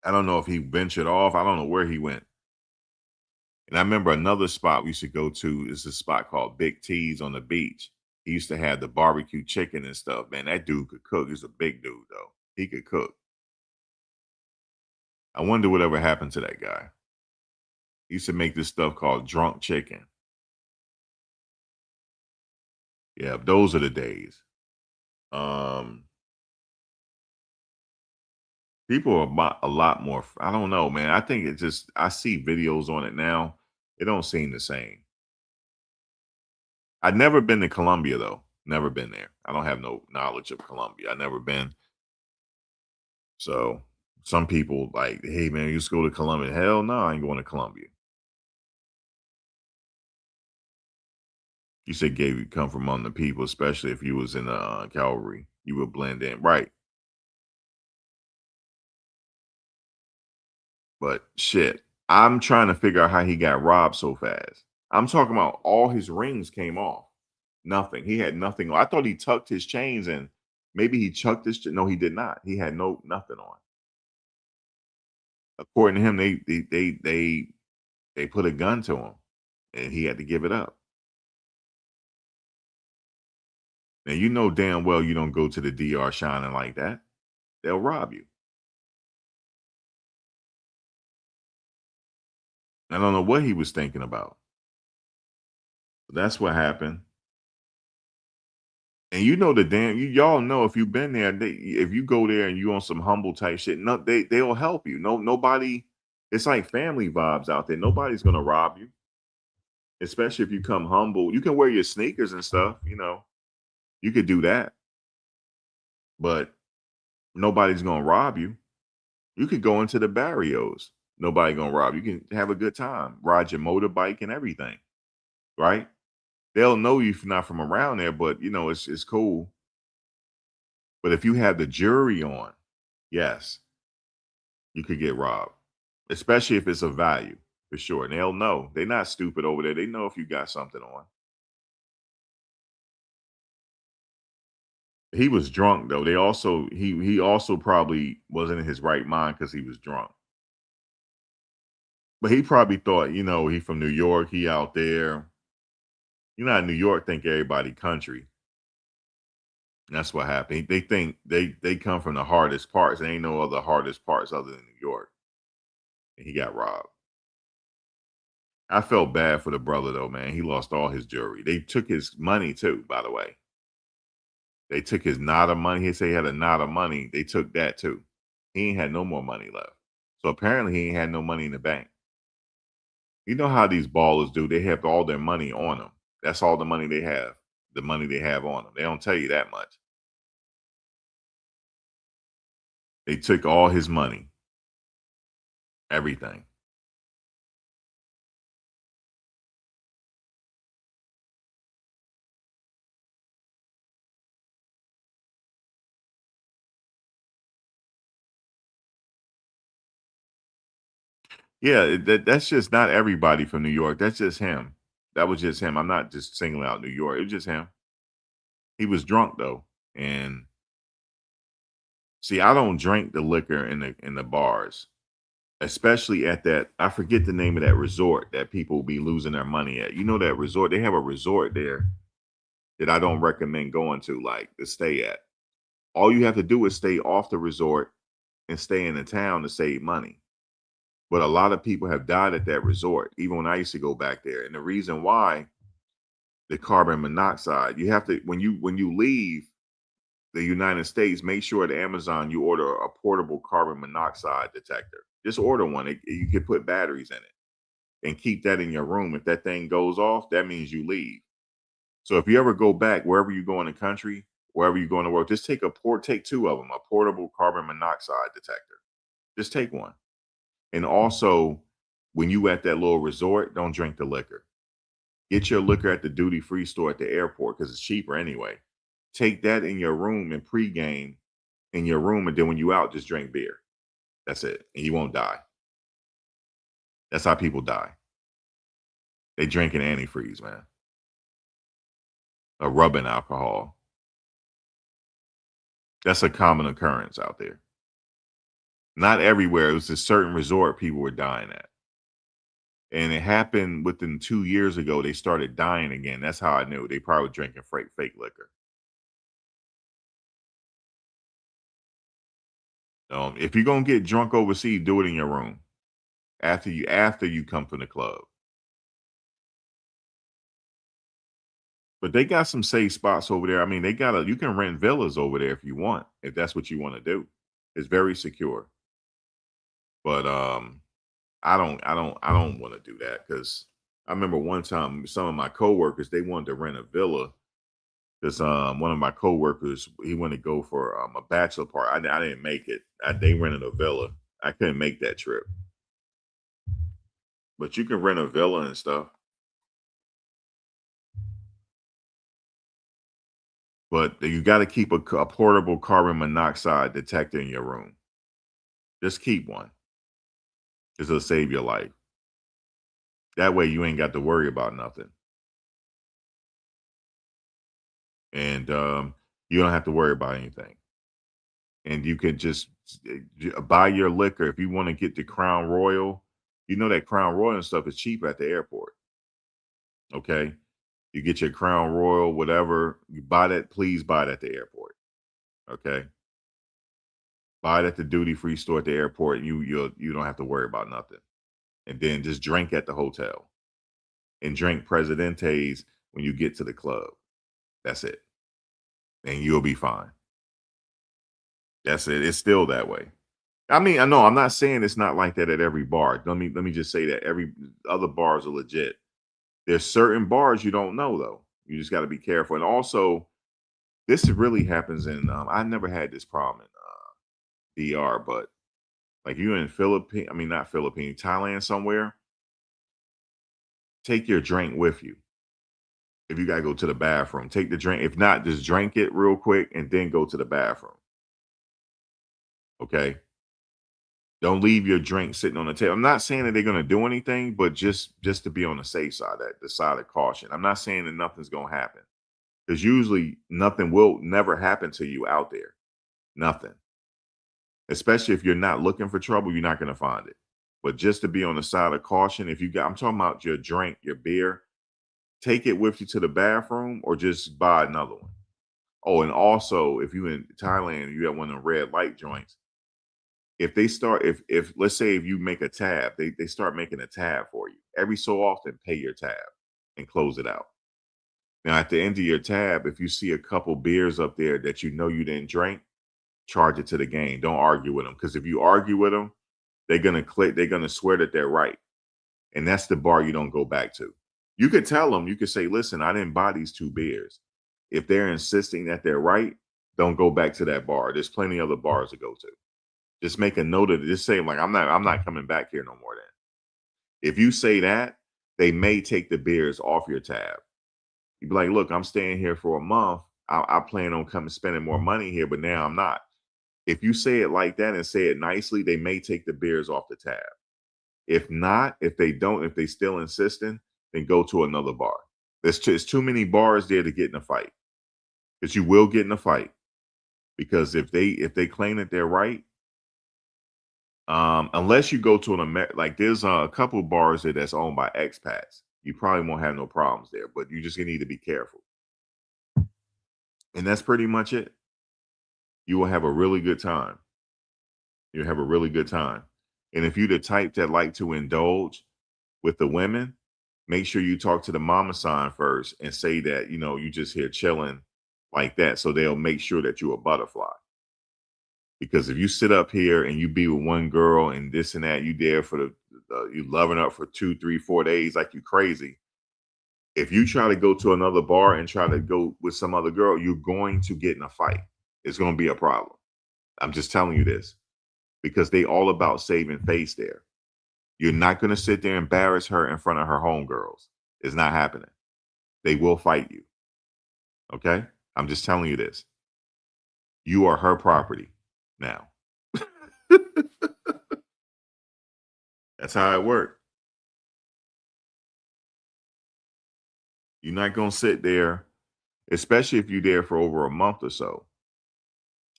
Speaker 1: I don't know if he ventured off. I don't know where he went. And I remember another spot we used to go to is a spot called Big T's on the beach. He used to have the barbecue chicken and stuff. Man, that dude could cook. He's a big dude though. He could cook. I wonder whatever happened to that guy. He used to make this stuff called drunk chicken. Yeah, those are the days. Um, People are a lot more. I don't know, man. I think I see videos on it now. It don't seem the same. I've never been to Colombia though. Never been there. I don't have no knowledge of Colombia. I've never been. So some people like, hey man, you just go to Colombia. Hell no, I ain't going to Colombia. You said gave you come from among the people, especially if you was in the cavalry, you would blend in, right? But shit, I'm trying to figure out how he got robbed so fast. I'm talking about all his rings came off. Nothing. He had nothing on. I thought he tucked his chains in. Maybe he chucked his. No, he did not. He had nothing on. According to him, they put a gun to him, and he had to give it up. Now you know damn well you don't go to the DR shining like that. They'll rob you. I don't know what he was thinking about. That's what happened. And you know the damn y'all know if you've been there, if you go there and you on some humble type shit, no, they'll help you. No, nobody. It's like family vibes out there. Nobody's gonna rob you, especially if you come humble. You can wear your sneakers and stuff. You could do that, but nobody's gonna rob you. You could go into the barrios. Nobody gonna rob you. You can have a good time, ride your motorbike and everything, right? They'll know you if you're not from around there, but it's cool. But if you have the jury on, yes, you could get robbed, especially if it's of value for sure. And they'll know. They're not stupid over there. They know if you got something on. He was drunk though. He also probably wasn't in his right mind because he was drunk. But he probably thought, he from New York, he out there. In New York, think everybody country. That's what happened. They think they come from the hardest parts. There ain't no other hardest parts other than New York. And he got robbed. I felt bad for the brother though, man. He lost all his jewelry. They took his money too, by the way. They took his knot of money. He said he had a knot of money. They took that too. He ain't had no more money left. So apparently he ain't had no money in the bank. You know how these ballers do. They have all their money on them. That's all the money they have. The money they have on them. They don't tell you that much. They took all his money. Everything. Yeah, that's just not everybody from New York. That's just him. That was just him. I'm not just singling out New York. It was just him. He was drunk though. And see, I don't drink the liquor in the bars, especially at that. I forget the name of that resort that people be losing their money at. You know that resort? They have a resort there that I don't recommend going to, like to stay at. All you have to do is stay off the resort and stay in the town to save money. But a lot of people have died at that resort, even when I used to go back there. And the reason why, the carbon monoxide, you have to, when you leave the United States, make sure at Amazon you order a portable carbon monoxide detector. Just order one. You can put batteries in it and keep that in your room. If that thing goes off, that means you leave. So if you ever go back, wherever you go in the country, wherever you go to work, just take two of them, a portable carbon monoxide detector. Just take one. And also, when you at that little resort, don't drink the liquor. Get your liquor at the duty free store at the airport because it's cheaper anyway. Take that in your room and pregame in your room, and then when you out, just drink beer. That's it, and you won't die. That's how people die. They drinking antifreeze, man, or rubbing alcohol. That's a common occurrence out there. Not everywhere. It was a certain resort people were dying at. And it happened within 2 years ago. They started dying again. That's how I knew. They probably were drinking fake liquor. If you're gonna get drunk overseas, do it in your room after you come from the club. But they got some safe spots over there. I mean, you can rent villas over there if you want, if that's what you want to do. It's very secure. But I don't want to do that because I remember one time some of my coworkers, they wanted to rent a villa because one of my coworkers, he wanted to go for a bachelor party. I didn't make it. They rented a villa. I couldn't make that trip. But you can rent a villa and stuff. But you got to keep a portable carbon monoxide detector in your room. Just keep one. 'Cause it'll save your life. That way you ain't got to worry about nothing. And you don't have to worry about anything. And you can just buy your liquor. If you want to get the Crown Royal, you know that Crown Royal and stuff is cheap at the airport. Okay. You get your Crown Royal, whatever, you buy that, please buy it at the airport. Okay. Buy it at the duty free store at the airport. You don't have to worry about nothing. And then just drink at the hotel and drink Presidentes when you get to the club. That's it. And you'll be fine. That's it. It's still that way. I mean, I know I'm not saying it's not like that at every bar. Let me just say that every other bars are legit. There's certain bars you don't know though. You just got to be careful. And also, this really happens in. I never had this problem in DR, but like you in Philippines, I mean not Philippines, Thailand somewhere. Take your drink with you. If you gotta go to the bathroom, take the drink. If not, just drink it real quick and then go to the bathroom. Okay. Don't leave your drink sitting on the table. I'm not saying that they're gonna do anything, but just to be on the safe side, that the side of caution. I'm not saying that nothing's gonna happen. Because usually nothing will never happen to you out there. Nothing. Especially if you're not looking for trouble, you're not gonna find it. But just to be on the side of caution, if you got I'm talking about your drink, your beer, take it with you to the bathroom or just buy another one. Oh, and also if you in Thailand, you have one of the red light joints. If they start, if let's say if you make a tab, they start making a tab for you. Every so often, pay your tab and close it out. Now at the end of your tab, if you see a couple beers up there that you know you didn't drink, charge it to the game. Don't argue with them because if you argue with them, they're gonna click. They're gonna swear that they're right, and that's the bar you don't go back to. You could tell them. You could say, "Listen, I didn't buy these two beers." If they're insisting that they're right, don't go back to that bar. There's plenty other bars to go to. Just make a note of it. Just say like, I'm not coming back here no more then. If you say that, they may take the beers off your tab. You be like, look, I'm staying here for a month. I plan on coming spending more money here, but now I'm not. If you say it like that and say it nicely, they may take the beers off the tab. If not, if they don't, if they still insisting, then go to another bar. There's too many bars there to get in a fight. Because you will get in a fight. Because if they claim that they're right, unless you go to like there's a couple bars there that's owned by expats. You probably won't have no problems there, but you just need to be careful. And that's pretty much it. You will have a really good time. You'll have a really good time. And if you're the type that like to indulge with the women, make sure you talk to the mama sign first and say that, you just here chilling like that. So they'll make sure that you're a butterfly. Because if you sit up here and you be with one girl and this and that, you there for you loving up for 2, 3, 4 days like you crazy. If you try to go to another bar and try to go with some other girl, you're going to get in a fight. It's going to be a problem. I'm just telling you this because they all about saving face there. You're not going to sit there and embarrass her in front of her homegirls. It's not happening. They will fight you. Okay? I'm just telling you this. You are her property now. That's how it works. You're not going to sit there, especially if you're there for over a month or so.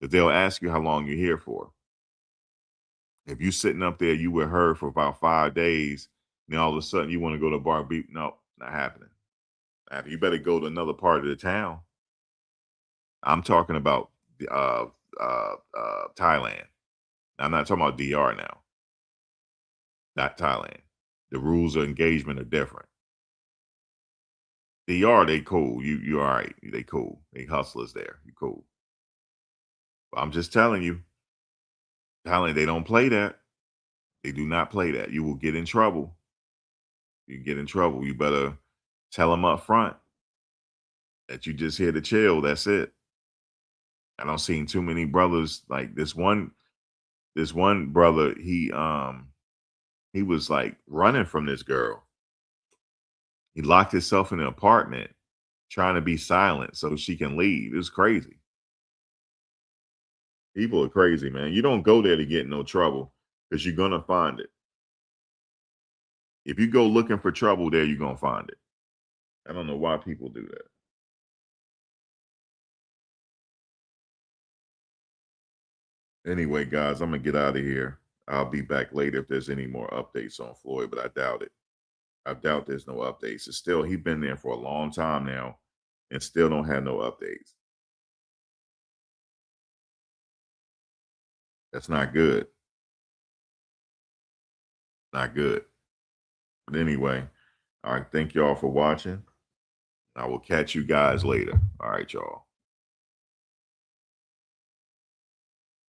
Speaker 1: If they'll ask you how long you're here for. If you sitting up there, you with her for about 5 days, and all of a sudden you want to go to a bar beat. No, not happening. You better go to another part of the town. I'm talking about Thailand. I'm not talking about DR now. Not Thailand. The rules of engagement are different. DR, they cool. You all right. They cool. They hustlers there. You cool. But I'm just telling you, Thailand, they don't play that. They do not play that. You will get in trouble. You get in trouble. You better tell them up front that you just here to chill. That's it. I don't seen too many brothers like this one. This one brother, he was like running from this girl. He locked himself in an apartment trying to be silent so she can leave. It was crazy. People are crazy, man. You don't go there to get in no trouble because you're gonna find it. If you go looking for trouble there, you're gonna find it. I don't know why people do that. Anyway, guys, I'm gonna get out of here. I'll be back later if there's any more updates on Floyd, but I doubt it. I doubt there's no updates. It's still he's been there for a long time now and still don't have no updates. That's not good. Not good. But anyway, all right. Thank y'all for watching. I will catch you guys later. All right, y'all.